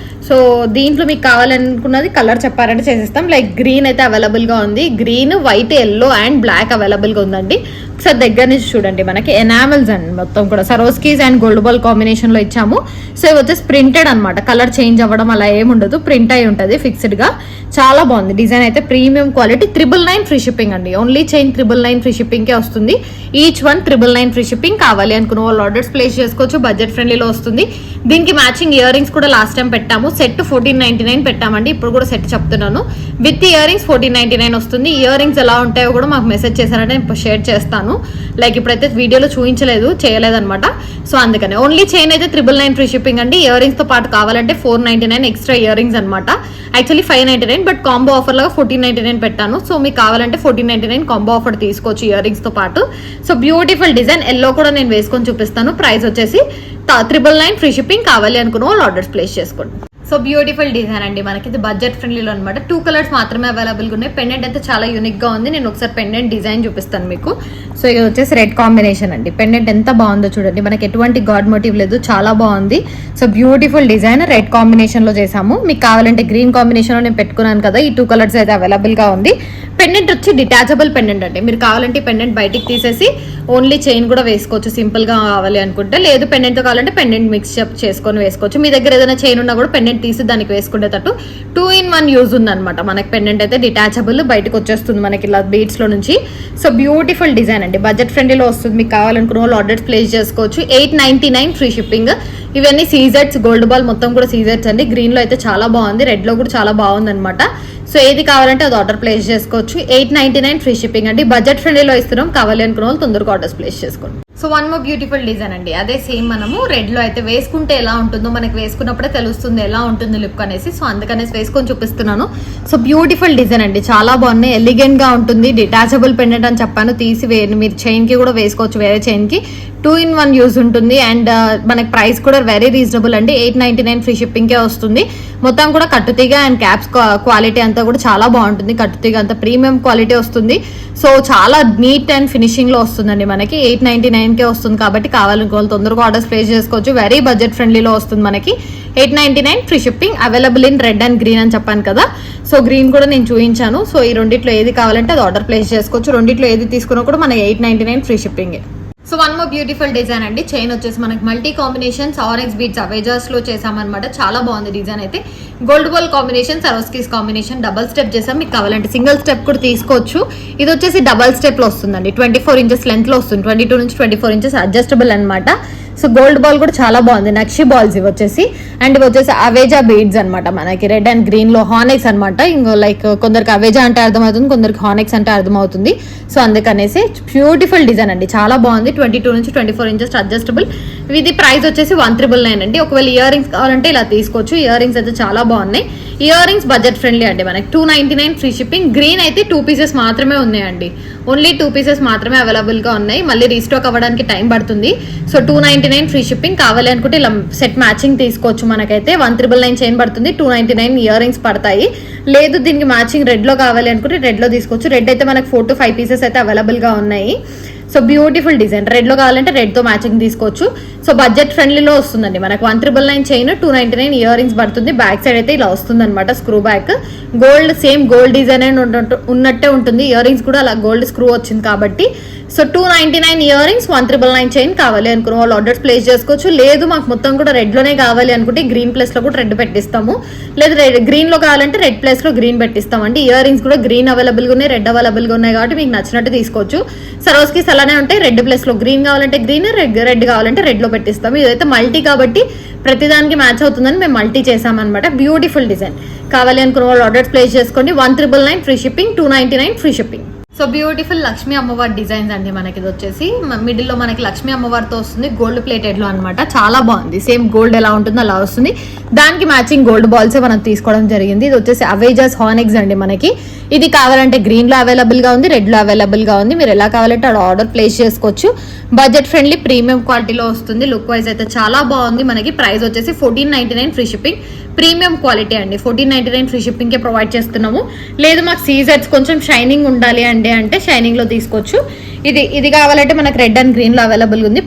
సో దీంట్లో మీకు కావాలనుకున్నది కలర్ చెప్పారంటే చేసేస్తాం. లైక్ గ్రీన్ అయితే అవైలబుల్ గా ఉంది, green, white, yellow and black available గా ఉందండి. ఒకసారి దగ్గర నుంచి చూడండి, మనకి ఎనామిల్స్ అండి మొత్తం కూడా సరోస్కీస్ అండ్ గోల్డ్ బాల్ కాంబినేషన్ లో ఇచ్చాము. సో ఇవి వచ్చేసి ప్రింటెడ్ అనమాట, కలర్ చేంజ్ అవ్వడం అలా ఏముండదు, ప్రింట్ అయి ఉంటుంది ఫిక్స్డ్ గా. చాలా బాగుంది డిజైన్ అయితే, ప్రీమియం క్వాలిటీ. 999 ఫ్రీ షిప్పింగ్ అండి. ఓన్లీ చైన్ 999 ఫ్రీ షిప్పింగ్ కే వస్తుంది. Each one 999 free shipping. కావాలి అనుకున్న వాళ్ళు ఆర్డర్స్ ప్లేస్ చేసుకోవచ్చు, బడ్జెట్ ఫ్రెండ్లీలో వస్తుంది. దీనికి మ్యాచింగ్ ఇయర్ రింగ్స్ కూడా లాస్ట్ టైం పెట్టాము, సెట్ 1499 పెట్టామండి. ఇప్పుడు కూడా సెట్ చెప్తున్నాను, విత్ ఇయర్ రింగ్స్ 1499 వస్తుంది. ఇయర్ రింగ్స్ ఎలా ఉంటాయో కూడా మాకు మెసేజ్ చేశారంటే నేను షేర్ చేస్తాను. లైక్ ఇప్పుడైతే వీడియోలో చూపించలేదు, చేయలేదన్నమాట. సో అందుకని ఓన్లీ చైన్ అయితే 999 ఫ్రీ షిప్పింగ్ అండి. ఇయర్ రింగ్స్ తో పాటు కావాలంటే 499 ఎక్స్ట్రా ఇయర్ రింగ్స్ అనమాట. యాక్చువల్లీ 599, బట్ కాంబో ఆఫర్ లాగా 1499 పెట్టాను. సో మీకు కావాలంటే 1499 కాంబో ఆఫర్ తీసుకోవచ్చు ఇయర్ రింగ్స్ తో పాటు. సో బ్యూటిఫుల్ డిజైన్, ఎల్లో కూడా నేను వేసుకొని చూపిస్తాను. ప్రైస్ వచ్చేసి 999 ఫ్రీ షిప్పింగ్. కావాలి అనుకున్న వాళ్ళు ఆర్డర్స్ ప్లేస్ చేసుకోండి. సో బ్యూటిఫుల్ డిజైన్ అండి, మనకి ఇది బడ్జెట్ ఫ్రెండ్లీలో అనమాట. 2 కలర్స్ మాత్రమే అవైలబుల్ గా ఉన్నాయి. పెండెంట్ అయితే చాలా యూనిక్ గా ఉంది. నేను ఒకసారి పెండెంట్ డిజైన్ చూపిస్తాను మీకు. సో ఇది వచ్చేసి రెడ్ కాంబినేషన్ అండి. పెండెంట్ ఎంత బాగుందో చూడండి, మనకి ఎటువంటి గాడ్ మోటివ్ లేదు, చాలా బాగుంది. So beautiful design, red combination లో చేసాము. మీకు కావాలంటే గ్రీన్ కాంబినేషన్ లో నేను పెట్టుకున్నాను కదా, ఈ 2 కలర్స్ అయితే అవైలబుల్ గా ఉంది. పెండెంట్ వచ్చి డిటాచబుల్ పెండెంట్ అండి. మీరు కావాలంటే పెండెంట్ బయటికి తీసేసి ఓన్లీ చైన్ కూడా వేసుకోవచ్చు సింపుల్ గా కావాలి అనుకుంటే. లేదు పెండెంట్ తో కావాలంటే పెండెంట్ మిక్స్ చేసుకొని వేసుకోవచ్చు. మీ దగ్గర ఏదైనా చైన్ ఉన్నా కూడా పెండెంట్ తీసి దానికి వేసుకునేటట్టు 2-in-1 యూజ్ ఉంది అనమాట. మనకి పెండెంట్ అయితే డిటాచబుల్, బయటకు వచ్చేస్తుంది మనకి ఇలా బీడ్స్ లో నుంచి. సో బ్యూటిఫుల్ డిజైన్ అండి, బడ్జెట్ ఫ్రెండ్లీలో వస్తుంది. మీకు కావాలనుకున్న వాళ్ళు ఆర్డర్స్ ప్లేస్ చేసుకోవచ్చు. 899 ఫ్రీ షిప్పింగ్. ఇవన్నీ సీజెట్స్, గోల్డ్ బాల్ మొత్తం కూడా సీజెట్స్ అండి. గ్రీన్ లో అయితే చాలా బాగుంది, రెడ్ లో కూడా చాలా బాగుంది అనమాట. సో ఏది కావాలంటే అది ఆర్డర్ ప్లేస్ చేసుకోవచ్చు. 899 ఫ్రీ షిప్పింగ్ అండి, బడ్జెట్ ఫ్రెండ్లీలో ఇస్తున్నాం. కావాలి అనుకున్న వాళ్ళు తొందరగా ఆర్డర్స్ ప్లేస్ చేసుకోండి. సో 1 మోర్ బ్యూటిఫుల్ డిజైన్ అండి. అదే సేమ్ మనము రెడ్ లో అయితే వేసుకుంటే ఎలా ఉంటుందో మనకి వేసుకున్నప్పుడే తెలుస్తుంది ఎలా ఉంటుంది లుక్ అనేసి. సో అందుకనేసి వేసుకొని చూపిస్తున్నాను. సో బ్యూటిఫుల్ డిజైన్ అండి, చాలా బాగున్నాయి, ఎలిగెంట్ గా ఉంటుంది. డిటాచబుల్ పెండెంట్ అని చెప్పాను, తీసి మీరు చైన్ కి కూడా వేసుకోవచ్చు, వేరే చైన్ కి. 2-in-1 యూజ్ ఉంటుంది. అండ్ మనకి ప్రైస్ కూడా వెరీ రీజనబుల్ అండి. 899 ఫ్రీ షిప్పింగ్ కే వస్తుంది. మొత్తం కూడా కట్టుతీగ అండ్ క్యాప్స్ క్వాలిటీ అంతా కూడా చాలా బాగుంటుంది. కట్టుతీగ అంతా ప్రీమియం క్వాలిటీ వస్తుంది. సో చాలా నీట్ అండ్ ఫినిషింగ్ లో వస్తుందండి. మనకి 899 కే వస్తుంది కాబట్టి కావాలనుకోవాలి తొందరగా ఆర్డర్స్ ప్లేస్ చేసుకోవచ్చు. వెరీ బడ్జెట్ ఫ్రెండ్లీలో వస్తుంది మనకి. 899 free shipping. Available in red and green అని చెప్పాను కదా. సో గ్రీన్ కూడా నేను చూపించాను. సో ఈ రెండిట్లో ఏది కావాలంటే అది ఆర్డర్ ప్లేస్ చేసుకోవచ్చు. రెండిట్లో ఏది తీసుకున్నా కూడా మన 899 free shipping. So 1 more beautiful design అండి. చైన్ వచ్చేసి మనకి మల్టీ కాంబినేషన్స్, ఆర్ఎక్స్ బీట్స్ అవేజాస్ లో చేసామన్నమాట. చాలా బాగుంది డిజైన్ అయితే. Gold ball combination, Swarovskis combination, double step చేసాం. మీకు కావాలంటే సింగిల్ స్టెప్ కూడా తీసుకోవచ్చు. ఇది వచ్చేసి డబల్ స్టెప్ లో వస్తుందండి. 24 ఇంచెస్ లెంత్ లో వస్తుంది. 22 నుంచి 24 ఇంచెస్ అడ్జస్టబుల్ అనమాట. సో గోల్డ్ బాల్ కూడా చాలా బాగుంది, నక్షి బాల్స్ ఇవి వచ్చేసి. అండ్ ఇవి వచ్చేసి అవేజా బీడ్స్ అనమాట, మనకి రెడ్ అండ్ గ్రీన్ లో హానెక్స్ అనమాట. ఇంకో లైక్ కొందరికి అవేజా అంటే అర్థమవుతుంది, కొందరికి హానెక్స్ అంటే అర్థమవుతుంది. సో అందుకనేసి బ్యూటిఫుల్ డిజైన్ అండి, చాలా బాగుంది. 22 నుంచి 24 ఇంచెస్ అడ్జస్టబుల్. ఇది ప్రైస్ వచ్చేసి 1,999 అండి. ఒకవేళ ఇయర్ రింగ్స్ కావాలంటే ఇలా తీసుకోవచ్చు. ఇయర్ రింగ్స్ అయితే చాలా బాగున్నాయి. ఇయర్ రింగ్స్ బడ్జెట్ ఫ్రెండ్లీ అండి, మనకి 299 ఫ్రీ షిప్పింగ్. గ్రీన్ అయితే 2 పీసెస్ మాత్రమే ఉన్నాయండి, ఓన్లీ 2 పీసెస్ మాత్రమే అవైలబుల్ గా ఉన్నాయి. మళ్ళీ రీస్టాక్ అవ్వడానికి టైం పడుతుంది. So 299 free shipping. కావాలి అనుకుంటే ఇలా సెట్ మ్యాచింగ్ తీసుకోవచ్చు. మనకైతే 1,999 చైన్ పడుతుంది, 299 ఇయర్ రింగ్స్ పడతాయి. లేదు దీనికి మ్యాచింగ్ రెడ్ లో కావాలి అనుకుంటే రెడ్ లో తీసుకోవచ్చు. రెడ్ అయితే మనకు 4 to 5 పీసెస్ అయితే అవైలబుల్ గా ఉన్నాయి. సో బ్యూటిఫుల్ డిజైన్, రెడ్ లో కావాలంటే రెడ్ తో మ్యాచింగ్ తీసుకోవచ్చు. సో బడ్జెట్ ఫ్రెండ్లీలో వస్తుందండి మనకు. 1,999 చైన్, 299 ఇయర్ రింగ్స్ పడుతుంది. బ్యాక్ సైడ్ అయితే ఇలా వస్తుంది అనమాట, screw back. Gold same gold design ఉన్నట్టే ఉంటుంది. ఇయర్ రింగ్స్ కూడా అలా గోల్డ్ స్క్రూ వచ్చింది కాబట్టి. So 299 ear rings, 1,999 chain. కావాలి అనుకున్న వాళ్ళు ఆర్డర్స్ ప్లేస్ చేసుకోవచ్చు. లేదు మాకు మొత్తం కూడా రెడ్ లోనే కావాలి అనుకుంటే గ్రీన్ ప్లేస్ లో కూడా రెడ్ పెట్టిస్తాము. లేదు గ్రీన్ లో కావాలంటే రెడ్ ప్లేస్ లో గ్రీన్ పెట్టిస్తామండి. ఇయర్ రింగ్స్ కూడా గ్రీన్ అవైలబుల్ గా ఉన్నాయి, రెడ్ అవైలబుల్ గా ఉన్నాయి కాబట్టి మీకు నచ్చినట్టు తీసుకోవచ్చు. సరోస్కిస్ అలానే ఉంటాయి, రెడ్ ప్లేస్ లో గ్రీన్ కావాలంటే గ్రీన్, రెడ్ కావాలంటే రెడ్ లో పెట్టిస్తాము. ఇదైతే మల్టీ కాబట్టి ప్రతిదానికి మ్యాచ్ అవుతుందని మేము మల్టీ చేసామన్నమాట. Beautiful design. కావాలి అనుకున్న వాళ్ళు ఆర్డర్స్ ప్లేస్ చేసుకోండి. 1,999 free shipping, 299 free shipping. So beautiful Lakshmi అమ్మవారి డిజైన్స్ అండి. మనకి ఇది వచ్చేసి మిడిల్ లో మనకి లక్ష్మీ అమ్మవారితో వస్తుంది, గోల్డ్ ప్లేటెడ్ లో అనమాట. చాలా బాగుంది, సేమ్ గోల్డ్ ఎలా ఉంటుందో అలా వస్తుంది. దానికి మ్యాచింగ్ గోల్డ్ బాల్స్ మనం తీసుకోవడం జరిగింది. ఇది వచ్చేసి అవేజాస్ హానెక్స్ అండి. మనకి ఇది కావాలంటే గ్రీన్ లో అవైలబుల్ గా ఉంది, రెడ్ లో అవైలబుల్ గా ఉంది. మీరు ఎలా కావాలంటే అలా ఆర్డర్ ప్లేస్ చేసుకోవచ్చు. బడ్జెట్ ఫ్రెండ్లీ ప్రీమియం క్వాలిటీలో వస్తుంది. లుక్ వైజ్ అయితే చాలా బాగుంది. మనకి ప్రైస్ వచ్చేసి 1499 ఫ్రీ షిప్పింగ్. ప్రీమియం క్వాలిటీ అండి, 1499 ఫ్రీ షిప్పింగ్ కే ప్రొవైడ్ చేస్తున్నాము. లేదు మాకు సీజర్స్ కొంచెం షైనింగ్ ఉండాలి అంటే షైనింగ్ లో తీసుకోవచ్చు. ఇది కావాలంటే మనకు రెడ్ అండ్ గ్రీన్ లో అవైలబుల్ ఉంది.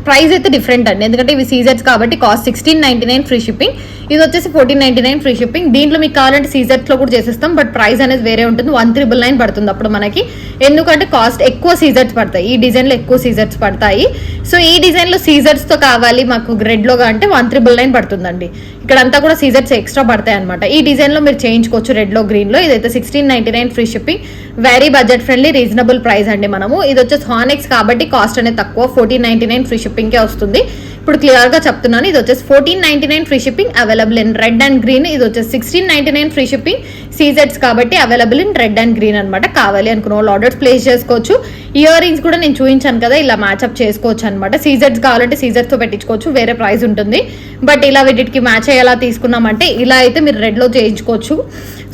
ప్రైస్ అయితే డిఫరెంట్ అండి, ఎందుకంటే ఇవి సీజర్స్ కాబట్టి కాస్ట్ 1699 ఫ్రీ షిప్పింగ్. ఇది వచ్చేసి 1499 ఫ్రీ షిప్పింగ్. దీంట్లో మీకు కావాలంటే సీజర్స్ లో కూడా చేసేస్తాం, బట్ ప్రైస్ అనేది వేరే ఉంటుంది. 1,999 పడుతుంది అప్పుడు మనకి, ఎందుకంటే కాస్ట్ ఎక్కువ సీజర్స్ పడతాయి. ఈ డిజైన్ లో ఎక్కువ సీజర్స్ పడతాయి. సో ఈ డిజైన్ లో సీజర్స్ తో కావాలి మాకు రెడ్ లో అంటే 1,999 పడుతుందండి. ఇక్కడ అంతా కూడా సీజర్స్ ఎక్స్ట్రా పడతాయి అనమాట. ఈ డిజైన్ లో మీరు చేయించుకోవచ్చు రెడ్ లో గ్రీన్ లో. ఇదైతే 1699 free shipping. Very budget friendly, reasonable price అండి. మనము ఇది వచ్చేసి హానెక్స్ కాబట్టి కాస్ట్ అనేది తక్కువ, 1499 ఫ్రీ షిప్పింగ్ కే వస్తుంది. ఇప్పుడు క్లియర్ గా చెప్తున్నాను, ఇది వచ్చేసి 1499 free shipping, available in red and green. ఇది వచ్చేసి 1699 ఫ్రీ షిప్పింగ్, సీజెట్స్ కాబట్టి available in red and green అనమాట. కావాలి అనుకున్న వాళ్ళు ఆర్డర్స్ ప్లేస్ చేసుకోవచ్చు. ఇయర్ రింగ్స్ కూడా నేను చూపించాను కదా, ఇలా మ్యాచ్అప్ చేసుకోవచ్చు అనమాట. సీజెట్స్ కావాలంటే సీజెట్స్ తో పెట్టించుకోవచ్చు, వేరే ప్రైస్ ఉంటుంది. బట్ ఇలా వీటికి మ్యాచ్ అయ్యేలా తీసుకున్నామంటే ఇలా అయితే మీరు రెడ్ లో చేయించుకోవచ్చు.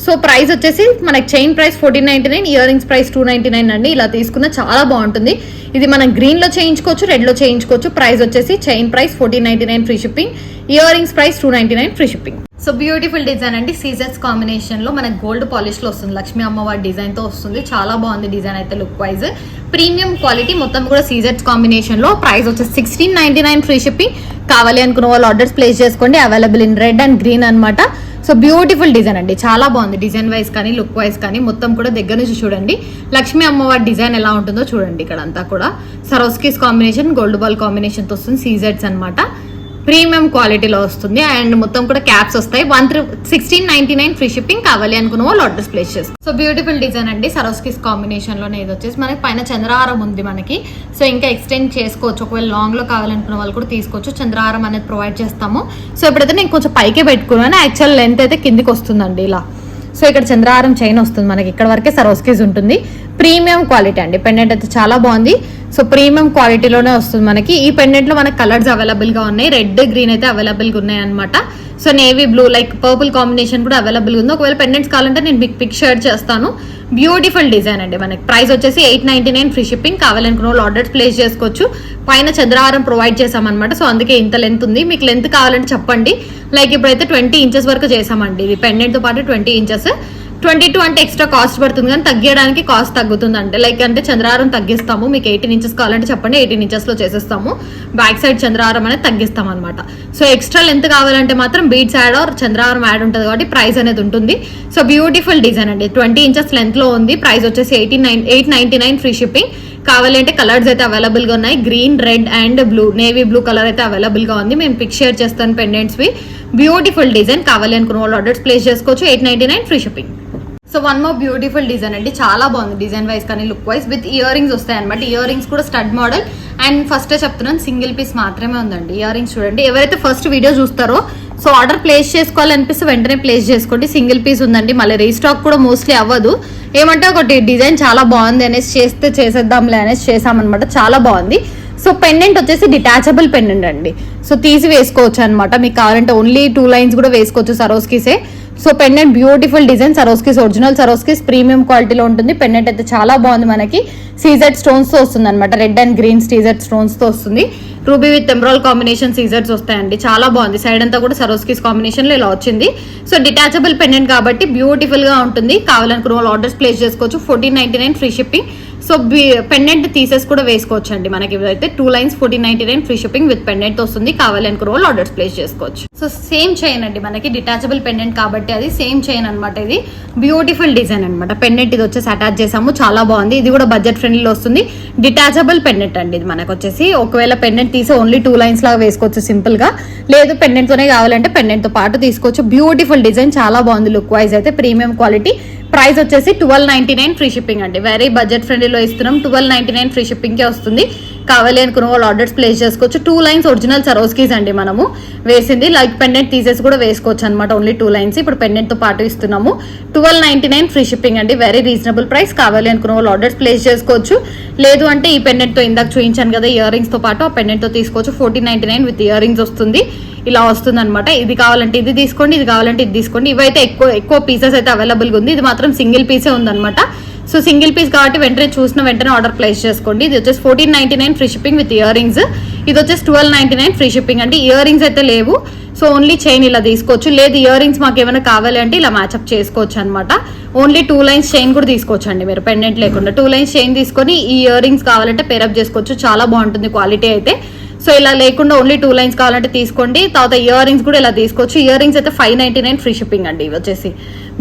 సో ప్రైస్ వచ్చేసి మనకి chain price 1499, ear rings price 299 అండి. ఇలా తీసుకున్న చాలా బాగుంటుంది. ఇది మనం గ్రీన్ లో చేయించుకోవచ్చు, రెడ్ లో చేయించుకోవచ్చు. ప్రైస్ వచ్చేసి chain price 1499 free shipping, ear rings price 299 free shipping. So beautiful design అండి, సీజర్స్ కాంబినేషన్ లో మనకి గోల్డ్ పాలిష్ లో వస్తుంది. లక్ష్మీ అమ్మవారి డిజైన్ తో వస్తుంది. చాలా బాగుంది డిజైన్ అయితే, లుక్ వైజ్ ప్రీమియం క్వాలిటీ. మొత్తం కూడా సీజర్స్ కాంబినేషన్ లో. ప్రైస్ వచ్చేసి 1699 ఫ్రీ షిప్పింగ్. కావాలి అనుకున్న వాళ్ళు ఆర్డర్స్ ప్లేస్ చేసుకోండి. Available in red and green అనమాట. సో బ్యూటిఫుల్ డిజైన్ అండి, చాలా బాగుంది. డిజైన్ వైజ్ కానీ లుక్ వైజ్ కానీ మొత్తం కూడా దగ్గర నుంచి చూడండి. లక్ష్మీ అమ్మవారి డిజైన్ ఎలా ఉంటుందో చూడండి. ఇక్కడ అంతా కూడా సరోస్కిస్ కాంబినేషన్, గోల్డ్ బాల్ కాంబినేషన్ తో వస్తుంది. సీజెట్స్ అనమాట, ప్రీమియం క్వాలిటీలో వస్తుంది. అండ్ మొత్తం కూడా క్యాప్స్ వస్తాయి. 1699 ఫ్రీ షిప్పింగ్. కావాలి అనుకున్న వాళ్ళు ఆర్డర్స్ ప్లేస్ చేస్తారు. సో బ్యూటిఫుల్ డిజైన్ అండి, సరోస్కిస్ కాంబినేషన్ లోనే. ఇది వచ్చేసి మనకి పైన చంద్రహారం ఉంది మనకి. సో ఇంకా ఎక్స్టెండ్ చేసుకోవచ్చు, ఒకవేళ లాంగ్ లో కావాలనుకున్న వాళ్ళు కూడా తీసుకోవచ్చు. చంద్రహారం అనేది ప్రొవైడ్ చేస్తాము. సో ఇప్పుడైతే నేను కొంచెం పైకే పెట్టుకున్నాను, యాక్చువల్ లెంత్ అయితే కిందికి వస్తుందండి ఇలా. సో ఇక్కడ చంద్రహారం చైన్ వస్తుంది మనకి, ఇక్కడ వరకే సరోస్కిస్ ఉంటుంది. ప్రీమియం క్వాలిటీ అండి, పెండెంట్ అయితే చాలా బాగుంది. సో ప్రీమియం క్వాలిటీలోనే వస్తుంది మనకి. ఈ పెండెంట్ లో మనకి కలర్స్ అవైలబుల్ గా ఉన్నాయి, రెడ్ గ్రీన్ అయితే అవైలబుల్ గా ఉన్నాయి అనమాట. So navy blue like purple combination కూడా అవైలబుల్ ఉంది. ఒకవేళ పెండెంట్స్ కావాలంటే నేను మీకు పిక్ షేర్ చేస్తాను. బ్యూటిఫుల్ డిజైన్ అండి. మనకి ప్రైస్ వచ్చేసి 899 ఫ్రీ షిప్పింగ్. కావాలనుకున్న వాళ్ళు ఆర్డర్స్ ప్లేస్ చేసుకోవచ్చు. పైన చంద్రహారం ప్రొవైడ్ చేసామన్నమాట. సో అందుకే ఇంత లెంత్ ఉంది. మీకు లెంత్ కావాలంటే చెప్పండి. లైక్ ఇప్పుడైతే 20 ఇంచెస్ వరకు చేసామండి. ఇది పెండెంట్ తో పాటు 20 ఇంచెస్. 22 అంటే ఎక్స్ట్రా కాస్ట్ పడుతుంది, కానీ తగ్గడానికి కాస్ట్ తగ్గుతుంది. అంటే లైక్ అంటే చంద్రహారం తగ్గిస్తాము. మీకు 18 ఇంచెస్ కావాలంటే చెప్పండి, 18 ఇంచెస్ లో చేసేస్తాము. బ్యాక్ సైడ్ చంద్రహారం అనేది తగ్గిస్తాం అనమాట. సో ఎక్స్ట్రా లెంత్ కావాలంటే మాత్రం బీడ్స్ యాడ్ ఆర్ చంద్రహారం యాడ్ ఉంటుంది కాబట్టి ప్రైస్ అనేది ఉంటుంది. సో బ్యూటిఫుల్ డిజైన్ అండి, 20 ఇంచెస్ లెంత్ లో ఉంది. ప్రైస్ వచ్చేసి 899 ఫ్రీ షిప్పింగ్. కావాలి అంటే కలర్స్ అయితే అవైలబుల్ గా ఉన్నాయి. Green, red and blue, navy blue colour అయితే అవైలబుల్ గా ఉంది. మేము పిక్ షేర్ చేస్తాను పెండెంట్స్ వి. Beautiful design. కావాలి అనుకున్న వాళ్ళు ఆర్డర్స్ ప్లేస్ చేసుకోవచ్చు. 899 free shipping. So one more beautiful design అండి, చాలా బాగుంది డిజైన్ వైజ్ కానీ look wise. With earrings వస్తాయి అనమాట. ఇయర్ రింగ్స్ కూడా స్టడ్ మోడల్ అండ్ ఫస్ట్ చెప్తున్నాను సింగిల్ పీస్ మాత్రమే ఉందండి. ఇయర్ రింగ్స్ చూడండి, ఎవరైతే ఫస్ట్ వీడియో చూస్తారో సో ఆర్డర్ ప్లేస్ చేసుకోవాలనిపిస్తే వెంటనే ప్లేస్ చేసుకోండి. సింగిల్ పీస్ ఉందండి, మళ్ళీ రీస్టాక్ కూడా మోస్ట్లీ అవ్వదు. ఏమంటే ఒకటి డిజైన్ చాలా బాగుంది అనేసి చేసేద్దాంలే అనేసి చేసామన్నమాట, చాలా బాగుంది. సో పెండెంట్ వచ్చేసి డిటాచబుల్ పెండెంట్ అండి, సో తీసి వేసుకోవచ్చు అనమాట. మీకు కావాలంటే ఓన్లీ 2 లైన్స్ కూడా వేసుకోవచ్చు సరోస్కీసే. So pendant beautiful design, Swarovskis original Swarovskis premium క్వాలిటీలో ఉంటుంది. పెండెంట్ అయితే చాలా బాగుంది, మనకి సీజెడ్ స్టోన్స్ తో వస్తుంది అనమాట. Red and green CZ stones తో వస్తుంది. రూబీ విత్ ఎమరాల్డ్ కాంబినేషన్ సీజర్స్ వస్తాయండి, చాలా బాగుంది. సైడ్ అంతా కూడా సరోస్కీస్ కాంబినేషన్ లో ఇలా వచ్చింది. సో డిటాచబుల్ పెండెంట్ కాబట్టి బ్యూటిఫుల్ గా ఉంటుంది. కావాలనుకున్న వాళ్ళు ఆర్డర్స్ ప్లేస్ చేసుకోవచ్చు. 1499 ఫ్రీ షిప్పింగ్. సో పెండెంట్ తీసేసి కూడా వేసుకోవచ్చు అండి. మనకి అయితే 2 lines 1499 free shipping with pendant వస్తుంది. కావాలనుకున్న వాళ్ళు ఆర్డర్స్ ప్లేస్ చేసుకోవచ్చు. సో సేమ్ చైన్ అండి, మనకి డిటాచబుల్ పెండెంట్ కాబట్టి అది సేమ్ చైన్ అనమాట. ఇది బ్యూటిఫుల్ డిజైన్ అనమాట. పెండెంట్ ఇది వచ్చేసి అటాచ్ చేసాము, చాలా బాగుంది. ఇది కూడా బడ్జెట్ ఫ్రెండ్లీలో వస్తుంది. డిటాచబుల్ పెండెంట్ అండి ఇది మనకు వచ్చేసి. ఒకవేళ పెండెంట్ తీసి ఓన్లీ 2 లైన్స్ లాగా వేసుకోవచ్చు సింపుల్ గా, లేదు పెండెంట్ తోనే కావాలంటే పెండెంట్ తో పాటు తీసుకోవచ్చు. బ్యూటిఫుల్ డిజైన్, చాలా బాగుంది లుక్ వైజ్ అయితే. Premium quality. ప్రైస్ వచ్చేసి 1299 ఫ్రీ షిప్పింగ్ అండి. వెరీ బడ్జెట్ ఫ్రెండ్లీలో ఇస్తున్నాం. 1299 ఫ్రీ షిప్పింగ్ కే వస్తుంది. కావాలి అనుకున్న వాళ్ళు ఆర్డర్స్ ప్లేస్ చేసుకోవచ్చు. 2 లైన్స్ ఒరిజినల్ సరోస్కీస్ అండి మనము వేసింది. లైక్ పెండెంట్ తీసేసి కూడా వేసుకోవచ్చు అనమాట. ఓన్లీ 2 లైన్స్ ఇప్పుడు పెండెంట్ తో పాటు ఇస్తున్నాము. 1299 ఫ్రీ షిప్పింగ్ అండి, వెరీ రీజనబుల్ ప్రైస్. కావాలి అనుకున్న వాళ్ళు ఆర్డర్స్ ప్లేస్ చేసుకోవచ్చు. లేదు అంటే ఈ పెండెంట్ తో ఇందాక చూపించాను కదా ఇయర్ రింగ్స్ తో పాటు, ఆ పెండెంట్ తో తీసుకోవచ్చు. 1499 విత్ ఇయర్ రింగ్స్ వస్తుంది. ఇలా వస్తుంది అనమాట. ఇది కావాలంటే ఇది తీసుకోండి, ఇది కావాలంటే ఇది తీసుకోండి. ఇవైతే ఎక్కువ పీసెస్ అయితే అవైలబుల్ గా ఉంది. ఇది మాత్రం సింగిల్ పీసే ఉందన్నమాట. సో సింగిల్ పీస్ కాబట్టి వెంటనే చూసిన వెంటనే ఆర్డర్ ప్లేస్ చేసుకోండి. ఇది వచ్చేసి 1499 free shipping with ear rings. ఇది వచ్చేసి 1299 ఫ్రీ షిప్పింగ్ అండి. ఇయర్ రింగ్స్ అయితే లేవు, సో ఓన్లీ చైన్ ఇలా తీసుకోవచ్చు. లేదు ఇయర్ రింగ్స్ మాకు ఏమైనా కావాలి అంటే ఇలా మ్యాచ్అప్ చేసుకోవచ్చు అనమాట. ఓన్లీ 2 లైన్స్ చైన్ కూడా తీసుకోవచ్చు అండి మీరు, పెండెంట్ లేకుండా 2 లైన్స్ చైన్ తీసుకొని ఈ ఇయర్ రింగ్స్ కావాలంటే పేరప్ చేసుకోవచ్చు. చాలా బాగుంటుంది క్వాలిటీ అయితే. సో ఇలా లేకుండా ఓన్లీ 2 లైన్స్ కావాలంటే తీసుకోండి. తర్వాత ఇయర్ రింగ్స్ కూడా ఇలా తీసుకోవచ్చు. ఇయర్ రింగ్స్ అయితే 599 ఫ్రీ షిప్పింగ్ అండి. ఇవి వచ్చేసి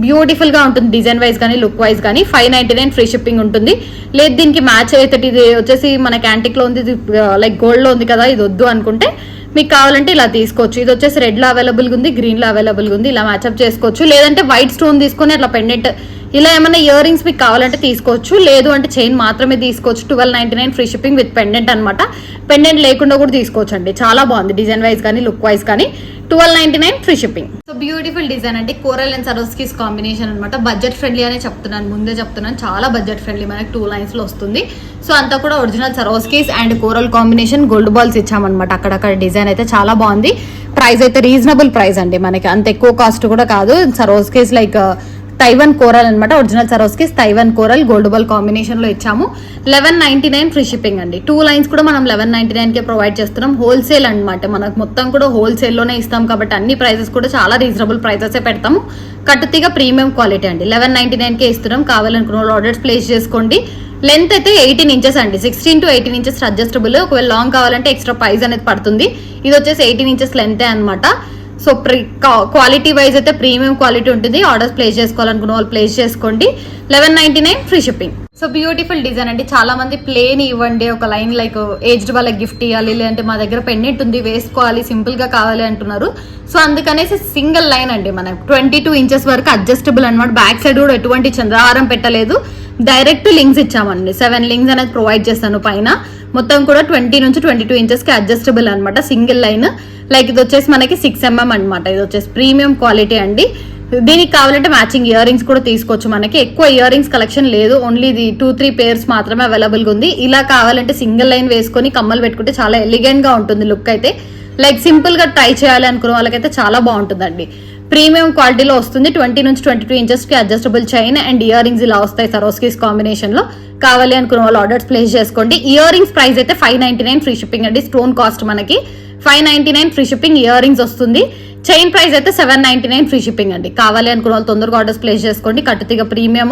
బ్యూటిఫుల్ గా ఉంటుంది డిజైన్ వైజ్ కానీ లుక్ వైజ్ కానీ. 599 ఫ్రీ షిప్పింగ్ ఉంటుంది. లేదు దీనికి మ్యాచ్ అయితే ఇది వచ్చేసి మనకి యాంటిక్ లో ఉంది, ఇది లైక్ గోల్డ్ లో ఉంది కదా, ఇది వద్దు అనుకుంటే మీకు కావాలంటే ఇలా తీసుకోవచ్చు. ఇది వచ్చేసి రెడ్ లో అవైలబుల్ గా ఉంది, గ్రీన్ లో అవైలబుల్ గా ఉంది. ఇలా మ్యాచ్అప్ చేసుకోవచ్చు. లేదంటే వైట్ స్టోన్ తీసుకొని అట్లా పెండెంట్ ఇలా ఏమైనా ఇయర్ రింగ్స్ మీకు కావాలంటే తీసుకోవచ్చు. లేదు అంటే చైన్ మాత్రమే తీసుకోవచ్చు. 1299 ఫ్రీ షిప్పింగ్ విత్ పెండెంట్ అనమాట. పెండెంట్ లేకుండా కూడా తీసుకోవచ్చు అండి. చాలా బాగుంది డిజైన్ వైజ్ కానీ లుక్ వైజ్ కానీ. 1299 free shipping. So beautiful design అంటే కోరల్ అండ్ సరోస్కీస్ కాంబినేషన్ అనమాట. బడ్జెట్ ఫ్రెండ్లీ అనే చెప్తున్నాను, ముందే చెప్తున్నాను. చాలా బడ్జెట్ ఫ్రెండ్లీ, మనకి 2 లైన్స్ లో వస్తుంది. సో అంతా కూడా original Swarovskis and coral combination gold balls ఇచ్చామన్నమాట. అక్కడక్కడ డిజైన్ అయితే చాలా బాగుంది. ప్రైస్ అయితే రీజనబుల్ ప్రైస్ అండి, మనకి అంత ఎక్కువ కాస్ట్ కూడా కాదు. సరోస్కీస్ లైక్ తైవన్ కోరల్ అనమాట. Original Swarovskis Taiwan coral gold ball combination లో ఇచ్చాము. 1199 ఫ్రీ షిప్పింగ్ అండి. 2 లైన్స్ కూడా మనం 1199 కే ప్రొవైడ్ చేస్తున్నాం. హోల్సేల్ అనమాట, మనకు మొత్తం కూడా హోల్సేల్ లోనే ఇస్తాం కాబట్టి అన్ని ప్రైసెస్ కూడా చాలా రీజనబుల్ ప్రైసెస్ పెడతాము. కట్టుతీగా ప్రీమియం క్వాలిటీ అండి. 1199 కే ఇస్తున్నాం. కావాలనుకున్న వాళ్ళు ఆర్డర్స్ ప్లేస్ చేసుకోండి. లెంత్ అయితే 18 ఇంచెస్ అండి. 16 to 18 ఇంచెస్ అడ్జస్టబుల్. ఒకవేళ లాంగ్ కావాలంటే ఎక్స్ట్రా ప్రైస్ అనేది పడుతుంది. ఇది వచ్చేసి 18 ఇంచెస్ లెంతే అనమాట. సో క్వాలిటీ వైజ్ అయితే ప్రీమియం క్వాలిటీ ఉంటుంది. ఆర్డర్స్ ప్లేస్ చేసుకోవాలనుకున్న వాళ్ళు ప్లేస్ చేసుకోండి. 1199 free shipping. So beautiful design అండి. చాలా మంది ప్లేన్ ఇవ్వండి, ఒక లైన్ లైక్ ఏజ్డ్ వాళ్ళకి గిఫ్ట్ ఇవ్వాలి, లేదంటే మా దగ్గర పెండెంట్ ఉంది వేసుకోవాలి సింపుల్ గా కావాలి అంటున్నారు. సో అందుకనేసి సింగిల్ లైన్ అండి, మనకు 22 ఇంచెస్ వరకు అడ్జస్టబుల్ అనమాట. బ్యాక్ సైడ్ కూడా ఎటువంటి చంద్రహారం పెట్టలేదు, డైరెక్ట్ లింక్స్ ఇచ్చామండి. 7 లింక్స్ అనేది ప్రొవైడ్ చేస్తాను పైన. మొత్తం కూడా 20 నుంచి 22 ఇంచెస్ కి అడ్జస్టబుల్ అనమాట. సింగిల్ లైన్ లైక్ ఇది వచ్చేసి మనకి 6 mm అనమాట. ఇది వచ్చేసి ప్రీమియం క్వాలిటీ అండి. దీనికి కావాలంటే మ్యాచింగ్ ఇయర్ రింగ్స్ కూడా తీసుకోవచ్చు. మనకి ఎక్కువ ఇయర్ రింగ్స్ కలెక్షన్ లేదు, ఓన్లీ ఇది 2-3 పేర్స్ మాత్రమే అవైలబుల్ గా ఉంది. ఇలా కావాలంటే సింగిల్ లైన్ వేసుకొని కమ్మలు పెట్టుకుంటే చాలా ఎలిగెంట్ గా ఉంటుంది లుక్ అయితే. లైక్ సింపుల్ గా ట్రై చేయాలి అనుకున్న వాళ్ళకైతే చాలా బాగుంటుందండి. ప్రీమియం క్వాలిటీలో వస్తుంది. 20 నుంచి 22 ఇంచెస్ కి adjustable chain and ear rings ఇలా వస్తాయి సరోస్కీస్ కాంబినేషన్ లో. కావాలి అనుకున్న వాళ్ళు ఆర్డర్స్ ప్లేస్ చేసుకోండి. ఇయర్ రింగ్స్ ప్రైస్ అయితే 599 ఫ్రీ షిప్పింగ్ అండి. స్టోన్ కాస్ట్ మనకి 599 ఫ్రీ షిప్పింగ్. ఇయర్ రింగ్స్ వస్తుంది. చైన్ ప్రైస్ అయితే 799 ఫ్రీ షిప్పింగ్ అండి. కావాలి అనుకున్న వాళ్ళు తొందరగా ఆర్డర్స్ ప్లేస్ చేసుకోండి. కట్టుతీగా ప్రీమియం,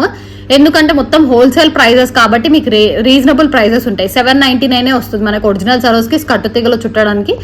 ఎందుకంటే మొత్తం హోల్సేల్ ప్రైజెస్ కాబట్టి మీకు రీజనబుల్ ప్రైజెస్ ఉంటాయి. 799 వస్తుంది మనకు ఒరిజినల్ సరోస్కీస్ కట్టుతీగలో చుట్టడానికి.